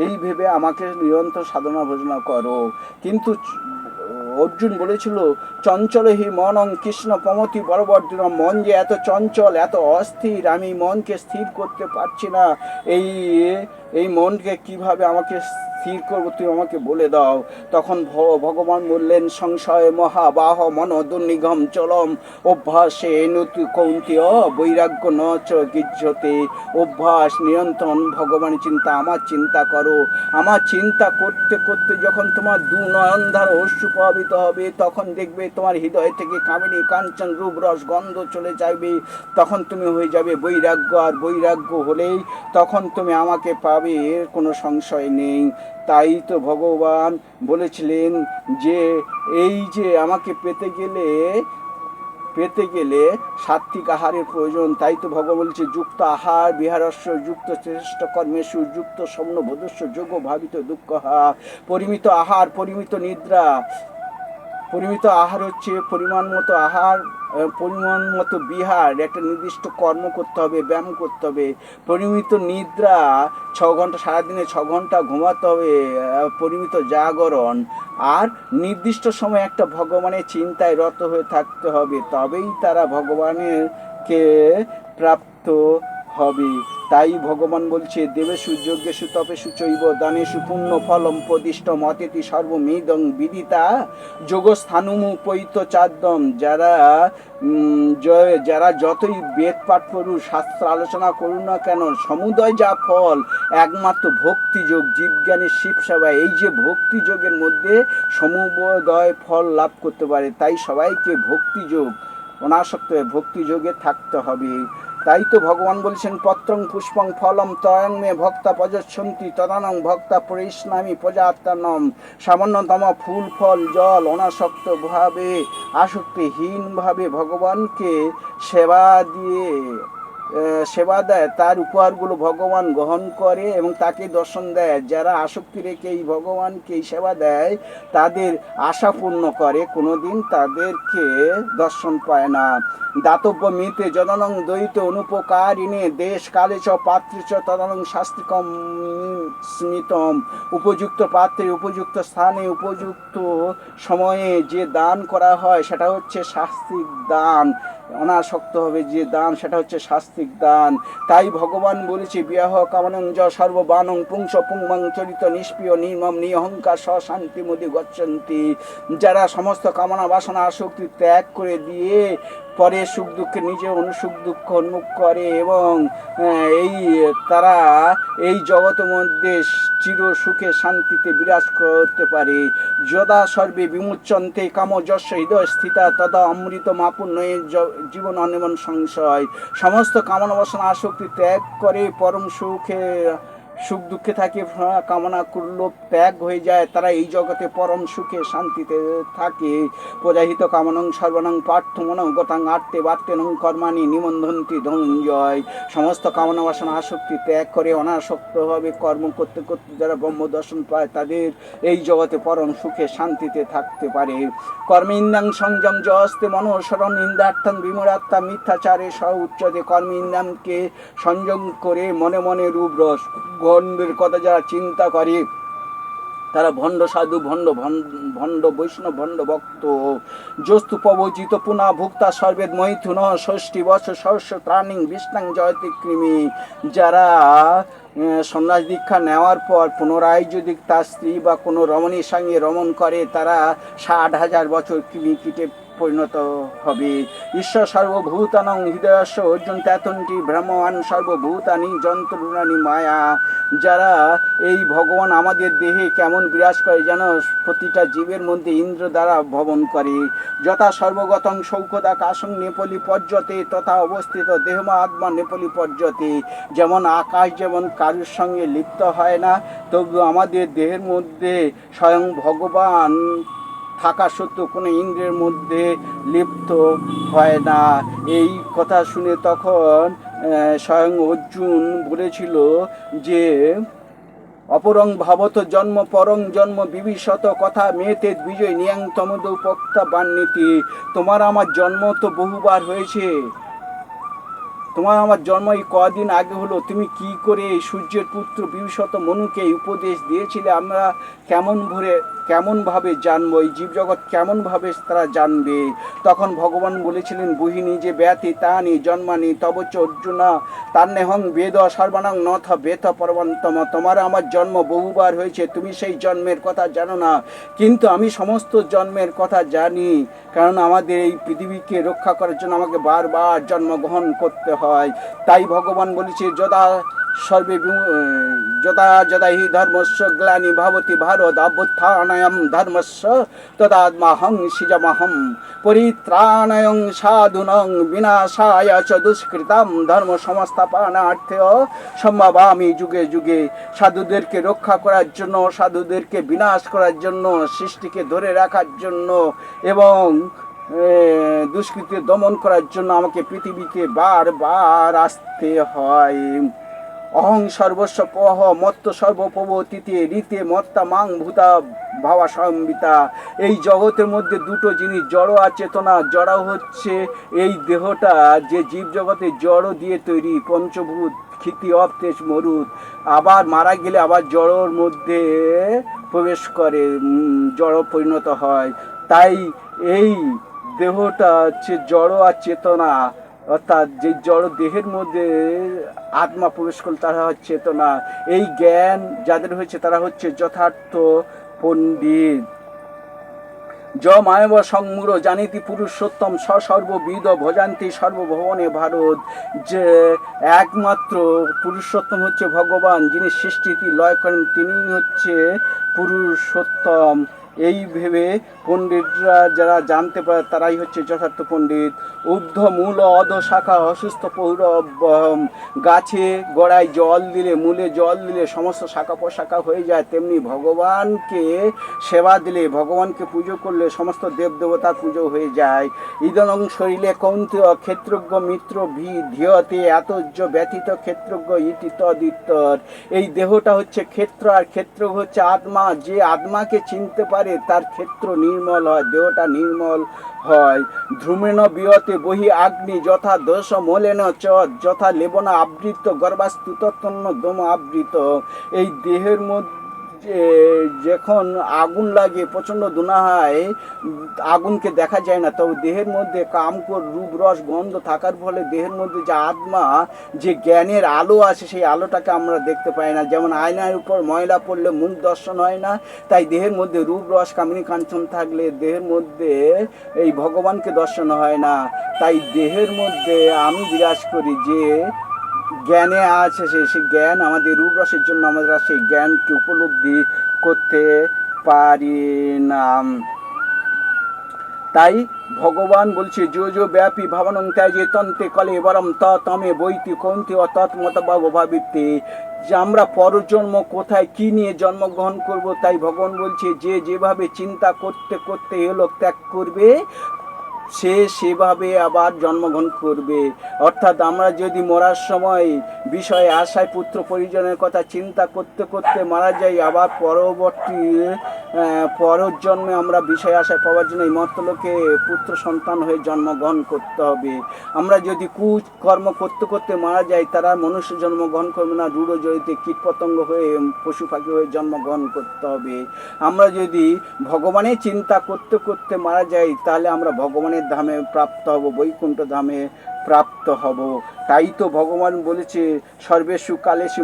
এই ভেবে আমাকে নিরন্তর সাধনা ভোজনা করো। কিন্তু অর্জুন বলেছিল চঞ্চল হি মনং কৃষ্ণ পমতি বরবর্ধন। মন যে এত চঞ্চল এত অস্থির, আমি মনকে স্থির করতে পারছি না। এই মনকে কিভাবে আমাকে স্থির করবো তুমি আমাকে বলে দাও। তখন ভগবান বললেন সংশয় মহাবাহ মন দুর্নিগম চলম অভ্যাসে নতু কৌন্তেয় বৈরাগ্য ন চ গিজ্জতে। অভ্যাস নিয়ন্ত্রণ ভগবানের চিন্তা, আমার চিন্তা করো। আমার চিন্তা করতে করতে যখন তোমার দু নয়ন ধারা অশ্রু প্রভাবিত হবে তখন দেখবে তোমার হৃদয় থেকে কামিনী কাঞ্চন রূপ রস গন্ধ চলে যাবে। তখন তুমি হয়ে যাবে বৈরাগ্য, আর বৈরাগ্য হলেই তখন তুমি আমাকে পাবে, এর কোনো সংশয় নেই। তাই তো ভগবান বলেছিলেন যে এই যে আমাকে পেতে গেলে সাত্বিক আহারের প্রয়োজন। তাই তো ভগবান বলছে যুক্ত আহার বিহারস্য যুক্ত শ্রেষ্ঠ কর্মেষু যুক্ত সমন বোধস্য যোগ ভাবিত দুঃখ। পরিমিত আহার পরিমিত নিদ্রা। পরিমিত আহার হচ্ছে পরিমাণ মতো আহার, পরিমাণ মতো বিহার, একটা নির্দিষ্ট কর্ম করতে হবে, ব্যায়াম করতে হবে। পরিমিত নিদ্রা 6 ঘন্টা, সারাদিনে 6 ঘন্টা ঘুমাতে হবে, পরিমিত জাগরণ। আর নির্দিষ্ট সময় একটা ভগবানের চিন্তায় রত হয়ে থাকতে হবে, তবেই তারা ভগবানেরকে প্রাপ্ত হবে। তাই ভগবান বলছে দেবেশু যজ্ঞেশু তপেশু চৈব দানেশু পুণ্য ফলম প্রদিষ্ট মতেতি সর্বমেদং বিদিতা যোগস্থানুমু পৈত চাদ্যম। যারা যতই বেদ পাঠ করুন শাস্ত্র আলোচনা করুন না কেন, সমুদয় যা ফল একমাত্র ভক্তিযোগ জীবজ্ঞানী শিব সেবা, এই যে ভক্তিযোগের মধ্যে সমুদয় ফল লাভ করতে পারে। তাই সবাইকে ভক্তিযোগ অনাসক্ত হয়ে ভক্তিযোগে থাকতে হবে। তাই তো ভগবান বলছেন, পত্রং পুষ্পং ফলম ত্রয়ং মে ভক্তা পযচ্ছন্তি তদানং ভক্তা পরিষ্ণামি প্রজাত্তানম। সামান্যতম ফুল ফল জল অনাসক্ত ভাবে আসক্তিহীনভাবে ভগবানকে সেবা দিয়ে সেবা দেয়, তার উপহারগুলো ভগবান গ্রহণ করে এবং তাকে দর্শন দেয়। যারা আসক্তি রেখে এই ভগবানকে সেবা দেয়, তাদের আশা পূর্ণ করে, কোনোদিন তাদেরকে দর্শন পায় না। দাতব্য মিতে যদনং দ্বৈত অনুপকারিণে দেশ কালে চ পাত্রে চ তদনং শাস্ত্রিকম স্মিতম। উপযুক্ত পাত্রে উপযুক্ত স্থানে উপযুক্ত সময়ে যে দান করা হয় সেটা হচ্ছে শাস্ত্রিক দান। অনাসক্ত হবে যে দান সেটা হচ্ছে শাস্ত্রিক দান। তাই ভগবান বলেছে, বিয়াহ কামনং য সর্ববানং পুংস পুংমং চরিত নিষ্প্রিয় নির্মম নিহংকার শান্তি মোদি গচ্ছন্তি। যারা সমস্ত কামনা বাসনা আসক্তি ত্যাগ করে দিয়ে পরে সুখ দুঃখে নিজে অনুসুখ দুঃখ উন্মুখ করে এবং তারা এই জগতের মধ্যে চির সুখে শান্তিতে বিরাজ করতে পারে। যদা সর্বে বিমুচ্যন্তে কামযস্য হৃদয় স্থিতা তদা অমৃত মাপুণ্যের জীবন অনিবন সংশয়। সমস্ত কামনা বাসনা আসক্তি ত্যাগ করে পরম সুখে সুখ দুঃখে থাকে, কামনা করলো ত্যাগ হয়ে যায়, তারা এই জগতে পরম সুখে শান্তিতে থাকে। প্রজাহিত কামনং সর্বনং পার্থমনং গতাং আর্তে বার্তেনং কর্মাণি নিবন্ধন্তি ধনঞ্জয়। সমস্ত কামনা বাসনা আসক্তি ত্যাগ করে অনাসক্তভাবে কর্ম করতে করতে যারা ব্রহ্ম দর্শন পায়, তাদের এই জগতে পরম সুখে শান্তিতে থাকতে পারে। কর্মেন্দ্রাং সংযম জস্তে মনোসরণ ইন্দ্রার্থন বিমূঢ়াত্মা মিথ্যাচারে সহ উচ্চদে। কর্মেন্দ্রাংকে সংযম করে মনে মনে রূপ রস গন্ধের কথা যারা চিন্তা করে, তারা ভণ্ড সাধু, ভণ্ড বৈষ্ণব, ভণ্ড ভক্ত। যস্তু প্রবচিত পুনা ভুক্তা সর্বেদ মৈথুন ষষ্ঠী বর্ষ সহস্র ত্রাণিং বিষ্ণাং জয়তি কৃমি। যারা সন্ন্যাস দীক্ষা নেওয়ার পর পুনরায় যদি তার স্ত্রী বা কোনো রমণীর সঙ্গে রমণ করে, তারা 60,000 বছর কৃমিকীটে পরিণত হবে। ঈশ্বর সর্বভূতানং হৃদয়স্য অর্জুন তেতন্তি ব্রহ্মবান সর্বভূতানি যন্ত্রণানি মায়া। যারা এই ভগবান আমাদের দেহে কেমন বিরাজ করে, যেন প্রতিটা জীবের মধ্যে ইন্দ্র দ্বারা ভবন করে। যথা সর্বগতং সৌখদা কাশং নেপলি পর্যতে তথা অবস্থিত দেহমা আত্মা নেপলি পর্যতে। যেমন আকাশ যেমন কারুর সঙ্গে লিপ্ত হয় না, তবু আমাদের দেহের মধ্যে স্বয়ং ভগবান থাকা সত্ত্বেও কোনো ইন্দ্রের মধ্যে লিপ্ত হয় না। এই কথা শুনে তখন স্বয়ং অর্জুন বলেছিল যে, অপরং ভাবত জন্ম পরং জন্ম বিভীষত কথা মেতে বিজয় নিয়াং তমদ উপক্তা বান্নীতি। তোমার আমার জন্ম তো বহুবার হয়েছে, তোমার আমার জন্ম এই কদিন আগে হলো, তুমি কি করে সূর্যের পুত্র বিভীষত মনুকে উপদেশ দিয়েছিলে আমরা কেমনভাবে জানবো, এই জীবজগৎ কেমনভাবে তারা জানবে। তখন ভগবান বলেছিলেন, বুহিনী যে ব্যাতি তানি জন্মানি তবচ অর্জুনা তান্নেহং বেদ সর্বাণং নথ বেত পরবন্তম। তোমার আমার জন্ম বহুবার হয়েছে, তুমি সেই জন্মের কথা জানো না, কিন্তু আমি সমস্ত জন্মের কথা জানি। কারণ আমাদের এই পৃথিবীকে রক্ষা করার জন্য আমাকে বারবার জন্মগ্রহণ করতে হয়। তাই ভগবান বলেছে, যদা যদা হি ধর্মস্য গ্লানি ভবতি ভারত অভ্যুত্থানয়ং ধর্মস্য তদাত্মাহং সৃজামহং পরিত্রাণায়ং সাধুনাং বিনাশায় চ দুষ্কৃতাম ধর্ম সংস্থাপনার্থে সম্ভাবামি যুগে যুগে। সাধুদেরকে রক্ষা করার জন্য, সাধুদেরকে বিনাশ করার জন্য, সৃষ্টিকে ধরে রাখার জন্য এবং দুষ্কৃতি দমন করার জন্য আমাকে পৃথিবীতে বারবার আসতে হয়। অহং সর্বস্ব পহ মত্ত সর্বপ্রবতিতে রীতে মত্তা মাং ভূতা ভাবা সম্বিতা। এই জগতের মধ্যে দুটো জিনিস, জড় আর চেতনা। জড় হচ্ছে এই দেহটা, যে জীব জগতে জড় দিয়ে তৈরি, পঞ্চভূত ক্ষিতি অব তেজ মরুদ। আবার মারা গেলে আবার জড়র মধ্যে প্রবেশ করে, জড় পরিণত হয়। তাই এই দেহটা হচ্ছে জড় আর চেতনা, অর্থাৎ যে জড় দেহের মধ্যে আত্মা প্রবেশ করল তারা হচ্ছে চেতনা। এই জ্ঞান যাদের হয়েছে তারা হচ্ছে যথার্থ পণ্ডিত। য মায়ব সংমূঢ় জানিতি পুরুষোত্তম সর্ববিদ ভজান্তি সর্বভুবনে ভারত। যে একমাত্র পুরুষোত্তম হচ্ছে ভগবান, যিনি সৃষ্টিটি লয় করেন, তিনি হচ্ছে পুরুষোত্তম। এই ভেবে পণ্ডিতরা যারা জানতে পারে তারাই হচ্ছে যথার্থ পণ্ডিত। ঊর্ধ্ব মূল অধ শাখা অসুস্থ পৌর গাছে গোড়ায় জল দিলে, মূলে জল দিলে সমস্ত শাখা প্রশাখা হয়ে যায়, তেমনি ভগবানকে সেবা দিলে, ভগবানকে পুজো করলে সমস্ত দেবদেবতার পুজো হয়ে যায়। ইদনং শরীরে কৌন্তেয় ক্ষেত্রজ্ঞ মিত্র ধীয়তে এতজ্য ব্যতীত ক্ষেত্রজ্ঞ ইতি তদিত্তর। এই দেহটা হচ্ছে ক্ষেত্র, আর ক্ষেত্র হচ্ছে আত্মা। যে আত্মাকে চিনতে পারে তার ক্ষেত্র নির্মল হয়, দেহটা নির্মল হয়। ধ্রুমেণ বিয়তে বহি আগ্নি যথা দোষ মলেন চ যথা লেবনা আবৃত গর্ভাস্তুতন্ন দম আবৃত। এই দেহের মধ্যে যখন আগুন লাগে, প্রচণ্ড ধোঁয়া হয়, আগুনকে দেখা যায় না, তবে দেহের মধ্যে কামকর রূপ রস গন্ধ থাকার ফলে দেহের মধ্যে যে আত্মা, যে জ্ঞানের আলো আছে, সেই আলোটাকে আমরা দেখতে পাই না। যেমন আয়নার উপর ময়লা পড়লে মুখ দর্শন হয় না, তাই দেহের মধ্যে রূপ রস কামিনী কাঞ্চন থাকলে দেহের মধ্যে এই ভগবানকে দর্শন হয় না। তাই দেহের মধ্যে আমি বিরাজ করি, যে জ্ঞানে আছে সেই জ্ঞান আমাদের রূপরসের জন্য আমরা সেই জ্ঞানকে উপলব্ধি করতে পারি না। তাই ভগবান বলছে যো ব্যাপী ভাবনং ত্যাজে তন্তে কলে বরম তমে বৈতি কন্তে তৎমতভাব ভাবিতে। যে আমরা পরজন্ম কোথায় কি নিয়ে জন্মগ্রহণ করব, তাই ভগবান বলছে যে যেভাবে চিন্তা করতে করতে এলোক ত্যাগ করবে, সে সেভাবে আবার জন্মগ্রহণ করবে। অর্থাৎ আমরা যদি মরার সময় বিষয়ে আশায় পুত্র পরিজনের কথা চিন্তা করতে করতে মারা যাই, আবার পরবর্তী পরজন্মে আমরা বিষয় আশায় পাওয়ার জন্য এই মর্তলোকে পুত্র সন্তান হয়ে জন্মগ্রহণ করতে হবে। আমরা যদি কুকর্ম করতে করতে মারা যাই, তারা মনুষ্য জন্মগ্রহণ করবে না, রূঢ় জড়িতে কীটপতঙ্গ হয়ে পশু পাখি হয়ে জন্মগ্রহণ করতে হবে। আমরা যদি ভগবানের চিন্তা করতে করতে মারা যাই, তাহলে আমরা ভগবানের ধামে প্রাপ্ত হব, বৈকুণ্ঠ ধামে প্রাপ্ত হব। তাই তো ভগবান বলেছে সর্বেষু কালেষু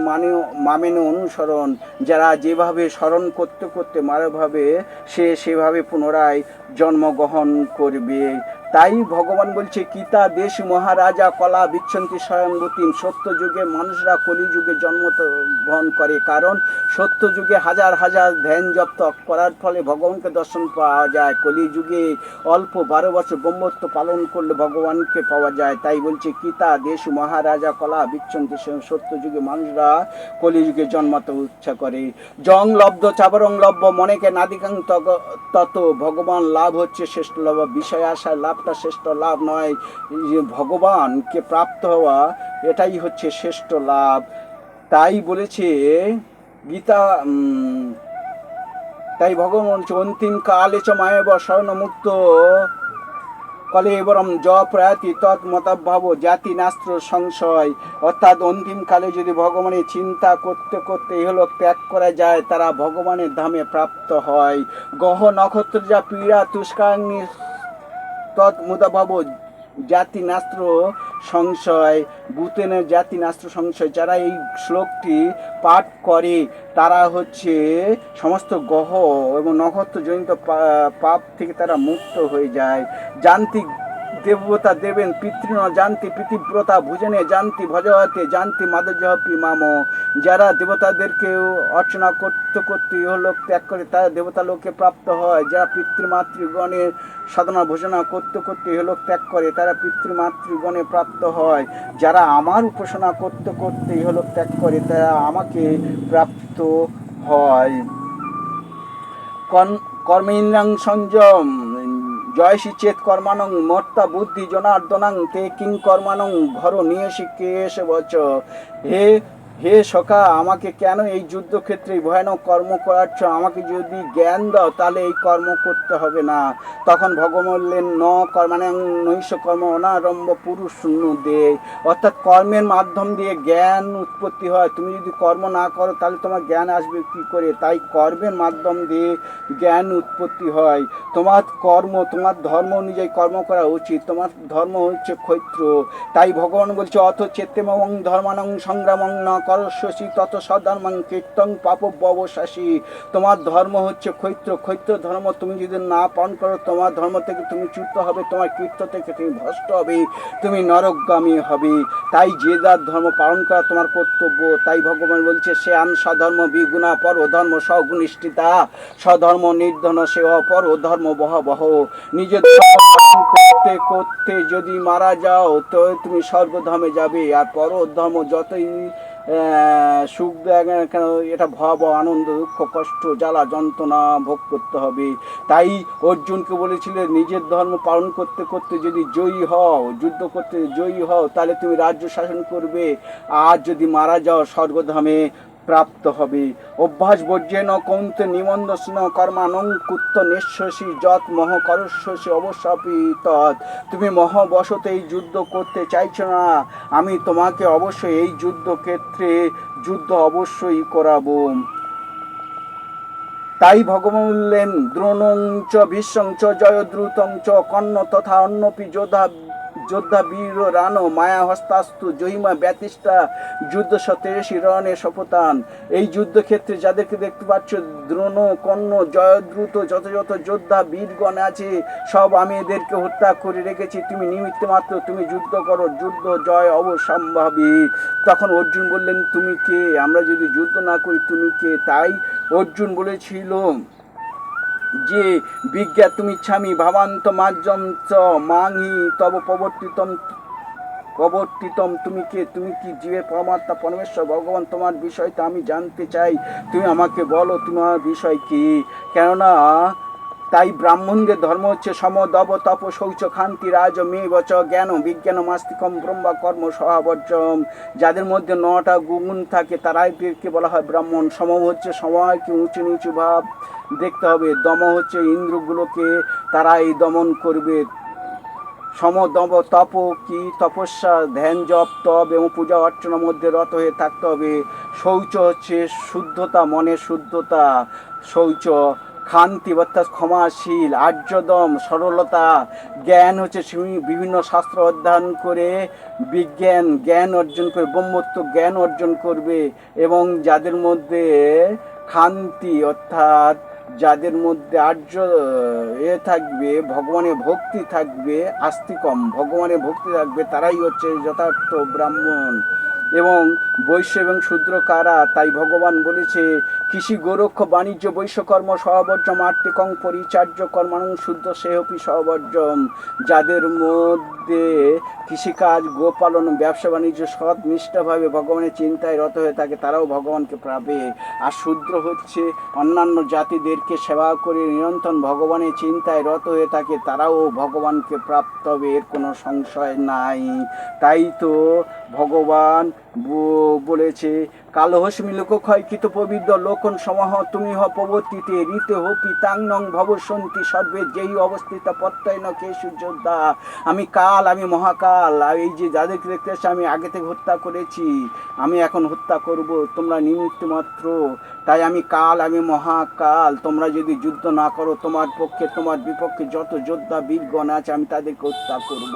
মামেন অনুসরণ। যারা যেভাবে স্মরণ করতে করতে মারাভাবে সে সেভাবে পুনরায় জন্মগ্রহণ করবে। তাই ভগবান বলছে কিতা দেশ মহারাজা কলা বিচ্ছন্তি স্বয়ংভূতিম। সত্য যুগে মানুষরা কলিযুগে জন্মগ্রহণ করে, কারণ সত্য যুগে হাজার হাজার ধ্যান জপ করার ফলে ভগবানকে দর্শন পাওয়া যায়। কলিযুগে অল্প 12 বছর ব্রহ্মত্ব পালন করলে ভগবানকে পাওয়া যায়। তাই বলছে কিতা দেশ মহারাজা কলা বিচ্ছন্তি। সত্য যুগে মানুষরা কলিযুগে জন্মাতে ইচ্ছা করে। জং লব্ধ চাবরং লব্ধ মনেকে নাদিকাং তত। ভগবান লাভ হচ্ছে শ্রেষ্ঠ লাভ, বিষয় আশার লাভটা শ্রেষ্ঠ লাভ নয়। ভগবানকে প্রাপ্ত হওয়া এটাই হচ্ছে শ্রেষ্ঠ লাভ। তাই বলেছে গীতা, তাই ভগবান বলছে অন্তিম কালে চ মায়েব স্বর্ণমুক্ত কলে এবরম জ প্রয়াতি তৎমতভাব জাতি নাস্ত্র সংশয়। অর্থাৎ অন্তিমকালে যদি ভগবানের চিন্তা করতে করতে ইহলোক ত্যাগ করা যায়, তারা ভগবানের ধামে প্রাপ্ত হয়। গহ নক্ষত্র যা পীড়া তুষ্কাগ্নি তৎমতভাব জাতি নাস্ত্র সংশয়। ভূতেনের জাতি নাস্ত্র সংশয়। যারা এই শ্লোকটি পাঠ করে তারা হচ্ছে সমস্ত গ্রহ এবং নক্ষত্রজনিত পাপ থেকে তারা মুক্ত হয়ে যায়। যান্ত্রিক দেবতা দেবেন পিতৃণ জানতি প্রীতিব্রতা ভুজনে জানতি ভজহতে জানতি মাধুর্যপি মাম। যারা দেবতাদেরকে অর্চনা করতে করতে ইহলোক ত্যাগ করে তারা দেবতা লোকে প্রাপ্ত হয়। যারা পিতৃমাতৃগণের সাধনা ভোজনা করতে করতে ইহলোক ত্যাগ করে তারা পিতৃমাতৃগণে প্রাপ্ত হয়। যারা আমার উপাসনা করতে করতে ইহলোক ত্যাগ করে তারা আমাকে প্রাপ্ত হয়। কর্মেন্দ্রাং সংযম জয়সী চেত কর্মানং মর্তা বুদ্ধি জনার্দনাং তে কিং কর্মানং ঘর নিয়েছি কেশ বচ। হে সখা, আমাকে কেন এই যুদ্ধক্ষেত্রে ভয়ানক কর্ম করাচ্ছ? আমাকে যদি জ্ঞান দাও তাহলে এই কর্ম করতে হবে না। তখন ভগবান বললেন ন কর্মাণং নৈশ কর্ম অনারম্ভ পুরুষ শূন্য দে। অর্থাৎ কর্মের মাধ্যম দিয়ে জ্ঞান উৎপত্তি হয়। তুমি যদি কর্ম না করো তাহলে তোমার জ্ঞান আসবে কী করে? তাই কর্মের মাধ্যম দিয়ে জ্ঞান উৎপত্তি হয়। তোমার কর্ম, তোমার ধর্ম অনুযায়ী কর্ম করা উচিত। তোমার ধর্ম হচ্ছে ক্ষৈত্র। তাই ভগবান বলছে অথ চেত্তেমং ধর্মানং সংগ্রামং ন করস্যসি তত সধর্মং কীর্তং পাপব্যবসাসী। তোমার ধর্ম হচ্ছে ক্ষৈত্র ধর্ম তুমি যদি না পালন করো তোমার ধর্ম থেকে তুমি চ্যুত হবে, তোমার কীর্ত থেকে তুমি ভ্রষ্ট হবে, তুমি নরকগামী হবে। তাই যে যার ধর্ম পালন করা তোমার কর্তব্য। তাই ভগবান বলছে সে আন স্বধর্ম বিগুণা পর ধর্ম সগুণিষ্ঠিতা, স্বধর্ম নির্ধন সে অপর ধর্ম বহ। নিজের ধর্ম পালন করতে করতে যদি মারা যাও তো তুমি স্বর্গধামে যাবে, আর পর ধর্ম যতই সুখ দেয় না কেন এটা ভয়াবহ আনন্দ দুঃখ কষ্ট জ্বালা যন্ত্রণা ভোগ করতে হবে। তাই অর্জুনকে বলেছিল নিজের ধর্ম পালন করতে করতে যদি জয়ী হও, যুদ্ধ করতে জয়ী হও, তাহলে তুমি রাজ্য শাসন করবে, আর যদি মারা যাও স্বর্গধামে প্রাপ্ত হবে। অভ্যাস বর্জেন কৌন্তে নিমন্দস্ন কর্মানং কুত্ত নিঃশ্বসী যৎ মহ করস্যসি অবশ্যপি তৎ। তুমি মহাবশত এই যুদ্ধ করতে চাইছো না, আমি তোমাকে অবশ্যই এই যুদ্ধক্ষেত্রে যুদ্ধ অবশ্যই করাবো। তাই ভগবান বললেন দ্রোণং চ ভীষ্মং চ জয়দ্রুতং চ কর্ণ তথা অন্যপি যোদ্ধা বীর রান মায়া হস্তাস্তু জহিমা ব্যতিষ্ঠা যুদ্ধ সতেরশি রণে শপতান। এই যুদ্ধক্ষেত্রে যাদেরকে দেখতে পাচ্ছ দ্রোণ কর্ণ জয়দ্রুত যত যত যোদ্ধা বীরগণ আছে সব আমি এদেরকে হত্যা করে রেখেছি, তুমি নিমিত্ত মাত্র, তুমি যুদ্ধ করো, যুদ্ধ জয় অবশ্যম্ভাবী। তখন অর্জুন বললেন তুমি কে, আমরা যদি যুদ্ধ না করি তুমি কে? তাই অর্জুন বলেছিল যে বিজ্ঞাতুমিচ্ছামি ভাবান্ত মাজ্যম চ মাংহি তব প্রবর্তিতম। তুমি কে, তুমি কি জীবের পরমাত্মা পরমেশ্বর ভগবান, তোমার বিষয়টা আমি জানতে চাই, তুমি আমাকে বলো তোমার বিষয় কি। কেননা তাই ব্রাহ্মণদের ধর্ম হচ্ছে সম দব তপ শৌচ খান্তি রাজ মে বচ জ্ঞান বিজ্ঞান মাস্তিকম ব্রহ্ম কর্ম সহাবর্জম। যাদের মধ্যে 9টা গুণ থাকে তারাইকে বলা হয় ব্রাহ্মণ। সম হচ্ছে সময়কে উঁচু নিচু ভাব দেখতে হবে, দম হচ্ছে ইন্দ্রগুলোকে তারা এই দমন করবে। সমদম তপ কি তপস্যা ধ্যান জপ তপ এবং পূজা অর্চনার মধ্যে রত হয়ে থাকতে হবে। শৌচ হচ্ছে শুদ্ধতা, মনের শুদ্ধতা শৌচ। খান্তি অর্থাৎ ক্ষমাশীল, আর্যদম সরলতা। জ্ঞান হচ্ছে বিভিন্ন শাস্ত্র অধ্যয়ন করে জ্ঞান অর্জন করে ব্রহ্মত্ব জ্ঞান অর্জন করবে। এবং যাদের মধ্যে খান্তি অর্থাৎ যাদের মধ্যে আর্য থাকবে, ভগবানের ভক্তি থাকবে, আস্তিকম ভগবানের ভক্তি থাকবে, তারাই হচ্ছে যথার্থ ব্রাহ্মণ। এবং বৈশ্য এবং শূদ্র কারা, তাই ভগবান বলেছে কৃষি গোরক্ষ বাণিজ্য বৈশ্যকর্ম সহবর্জম আর্তিকং পরিচার্য কর্মাণং শুদ্ধ সেহপি সহবর্জম। যাদের মধ্যে কৃষিকাজ গোপালন ব্যবসা বাণিজ্য সৎ নিষ্ঠাভাবে ভগবানের চিন্তায় রত হয়ে থাকে তারাও ভগবানকে পাবে। আর শূদ্র হচ্ছে অন্যান্য জাতিদেরকে সেবা করে নিরন্তর ভগবানের চিন্তায় রত হয়ে থাকে, তারাও ভগবানকে প্রাপ্ত হবে, এর কোনো সংশয় নাই। তাই তো ভগবান বলেছে কালহস্মি লোকক্ষয় কৃত পবিত্র লোকন সমাহ তুমি হ প্রবর্তিতে রীতে হপি তাংনং ভবসন্তি সর্বে যেই অবস্থিত প্রত্যয় ন কেশু যোদ্ধা। আমি কাল, আমি মহাকাল, এই যে যাদেরকে দেখতে আসছে আমি আগে থেকে হত্যা করেছি, আমি এখন হত্যা করব, তোমরা নিমিত্ত মাত্র। তাই আমি কাল, আমি মহাকাল, তোমরা যদি যুদ্ধ না করো তোমার পক্ষে তোমার বিপক্ষে যত যোদ্ধা বীরগণ আছে আমি তাদেরকে হত্যা করব।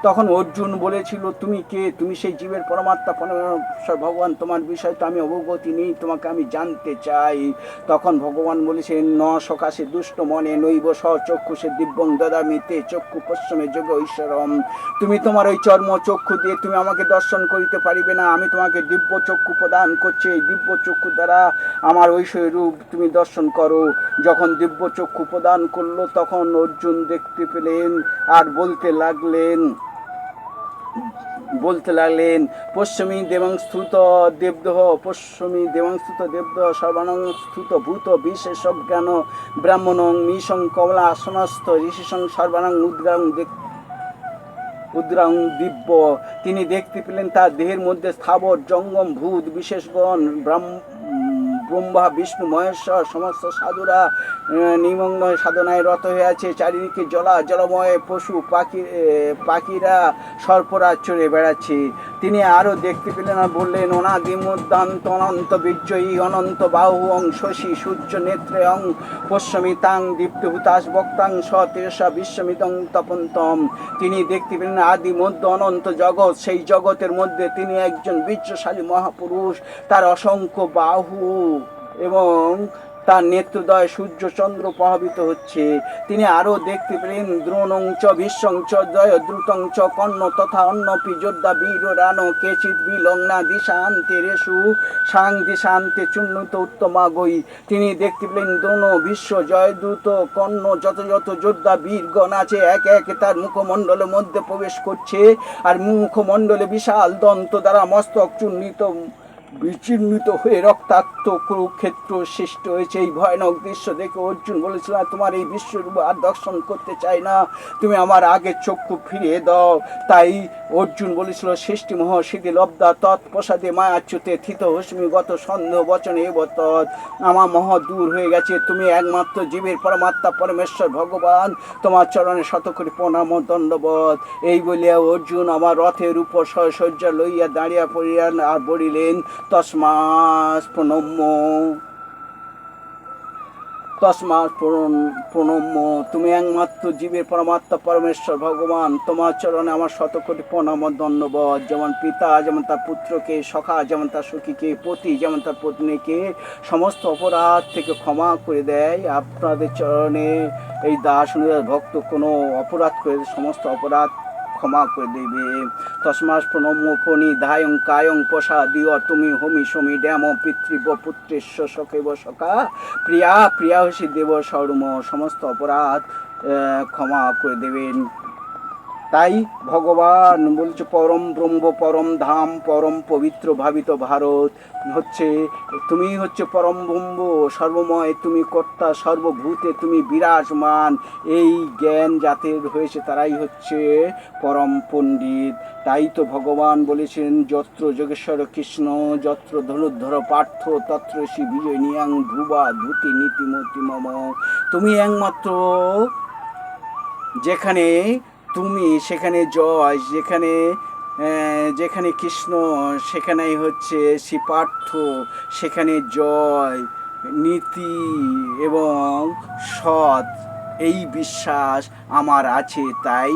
তখন অর্জুন বলেছিল তুমি কে, তুমি সেই জীবের পরমাত্মা পরমেশ্বর ভগবান, তোমার বিষয় তো আমি অবগতি নেই, তোমাকে আমি জানতে চাই। তখন ভগবান বলেছেন ন সকাশে দুষ্ট মনে নৈব স চক্ষুষে দিব্যং দদামিতে চক্ষু পশ্চিমে যোগ ঈশ্বরম। তুমি তোমার ওই চর্ম চক্ষু দিয়ে তুমি আমাকে দর্শন করিতে পারিবে না, আমি তোমাকে দিব্য চক্ষু প্রদান করছি, এই দিব্য চক্ষু দ্বারা আমার ঐশ্বর্য রূপ তুমি দর্শন করো। যখন দিব্য চক্ষু প্রদান করলো তখন অর্জুন দেখতে পেলেন আর বলতে লাগলেন পশ্চিমী দেবাংস্তুত দেবদহ পশ্চিমী দেবাংস্তুত দেবদহ সর্বানং স্তুত ভূত বিশেষ জ্ঞান ব্রাহ্মণং নিশং কমলা আসনস্থ ঋষিসং সর্বানং উদ্রাং দিব্য। তিনি দেখতে পেলেন তার দেহের মধ্যে স্থাবর জঙ্গম ভূত বিশেষগণ ব্রহ্মা বিষ্ণু মহেশ্বর সমস্ত সাধুরা নিমগ্ন হয়ে সাধনায় রত হয়ে আছে। চারিদিকে জলময় পশু পাখিরা সর্পরা চড়ে বেড়াচ্ছে। তিনি আরও দেখতে পেলেন আর বললেন, অনাদিমুদ্দান্ত অনন্ত বিজয়ী অনন্ত বাহু অং শশী সূর্য নেত্রে অং পশ্যমি তাং দীপ্ত হুতাশ বক্তাং সতেষা বিশ্বমিতং তপন্তম। তিনি দেখতে পেলেন আদি মধ্য অনন্ত জগৎ, সেই জগতের মধ্যে তিনি একজন বীর্যশালী মহাপুরুষ, তার অসংখ্য বাহু এবং তার নেত্রদয় সূর্য চন্দ্র প্রভাবিত হচ্ছে। তিনি আরও দেখতে পেলেন দ্রোণং চ ভীষ্মং চ জয় দ্রুতং চ কর্ণ তথা অন্নপি যোদ্ধা বীর রানো কেচিৎ বিলগ্না দিশান্তে রেশু সাং দিশান্তে চুন্নিত উত্তমাগৈ। তিনি দেখতে পেলেন দ্রোণ ভীষ্ম জয়দ্রুত কর্ণ যত যোদ্ধা বীরগণ আছে একে একে তার মুখমণ্ডলের মধ্যে প্রবেশ করছে, আর মুখমণ্ডলে বিশাল দন্ত দ্বারা মস্তক চূর্ণিত বিচিহ্নিত হয়ে রক্তাক্ত কুরুক্ষেত্র সৃষ্টি হয়েছে। এই ভয়ানক দৃশ্য দেখে অর্জুন বলেছিল, তোমার এই বিশ্বরূপ আর দর্শন করতে চাই না, তুমি আমার আগের চক্ষু ফিরিয়ে দাও। তাই অর্জুন বলেছিল, সৃষ্টি মহ সিদ্ধি লব্ধা তৎপ্রসাদে মায়াচ্যুতে থিত হস্মি গত সন্দেহ বচনে এবত। আমার মহ দূর হয়ে গেছে, তুমি একমাত্র জীবের পরমাত্মা পরমেশ্বর ভগবান, তোমার চরণে শতকোটি প্রণাম ও দণ্ডবত। এই বলিয়া অর্জুন আমার রথের উপর শয্যা লইয়া দাঁড়িয়া পড়িলেন আর বলিলেন, তস্মাৎ প্রণম্য, তুমি একমাত্র জীবের পরমাত্মা পরমেশ্বর ভগবান, তোমার চরণে আমার শতকোটি প্রণাম ও দণ্ডবত। যেমন পিতা যেমন তার পুত্রকে, সখা যেমন তার সখীকে, পতি যেমন তার পত্নীকে সমস্ত অপরাধ থেকে ক্ষমা করে দেয়, আপনাদের চরণে এই দাস অনুদাস ভক্ত কোনো অপরাধ করে সমস্ত অপরাধ ক্ষমা করে দেবে। তস্মাৎ প্রণম্য প্রণিধায়ং কায়ং প্রসাদিয় তুমি হোমি সমি ড্যাম পিতৃব পুত্রেশ্ব সখেব সখা প্রিয়া হসি দেব সর্ম। সমস্ত অপরাধ ক্ষমা করে দেবেন। তাই ভগবান বলছে, পরম ব্রহ্ম পরম ধাম পরম পবিত্র ভাবিত ভারত হচ্ছে, তুমি হচ্ছে পরম ব্রহ্ম সর্বময়, তুমি কর্তা সর্বভূতে, তুমি বিরাজমান। এই জ্ঞান যাদের হয়েছে তারাই হচ্ছে পরম পণ্ডিত। তাই তো ভগবান বলেছেন, যত্র যোগেশ্বর কৃষ্ণ যত্র ধনুর্ধর পার্থ তত্র শ্রী বিজয় নিয়াং ধ্রুবা ধুতি নীতিমতি মম। তুমি একমাত্র, যেখানে তুমি সেখানে জয়, যেখানে কৃষ্ণ সেখানেই হচ্ছে শ্রী পার্থ, সেখানে জয়, নীতি এবং সৎ, এই বিশ্বাস আমার আছে। তাই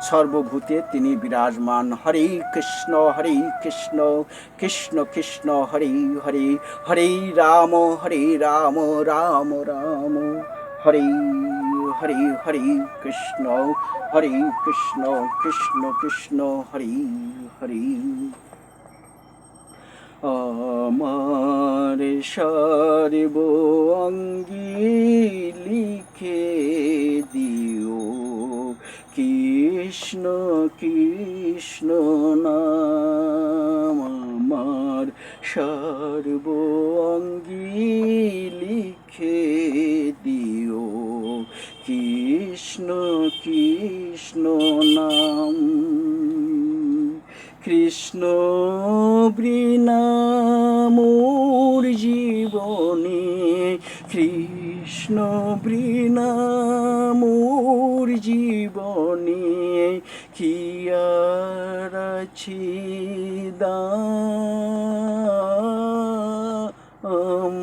সর্বভূতে তিনি বিরাজমান। হরে কৃষ্ণ কৃষ্ণ কৃষ্ণ হরে হরে, হরে রাম রাম রাম হরে হরে, হরে কৃষ্ণ কৃষ্ণ কৃষ্ণ হরে হরে। আমার সর্ব অঙ্গী লিখে দিও কৃষ্ণ কৃষ্ণ নাম। আমার সর্ব অঙ্গী লিখে দিও কৃষ্ণ কৃষ্ণ নাম। কৃষ্ণ বিনা মোর জীবনে, কৃষ্ণ বিনা মোর জীবনে কি আর আছে দাম।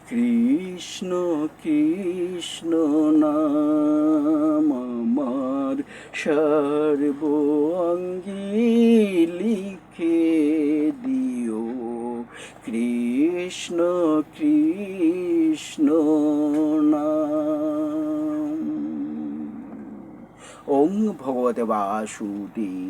কৃষ্ণ কৃষ্ণ নাম আমার সর্ব অঙ্গী লিখে দিও কৃষ্ণ কৃষ্ণ নাম। ওং ভগবতে বাসুদেব।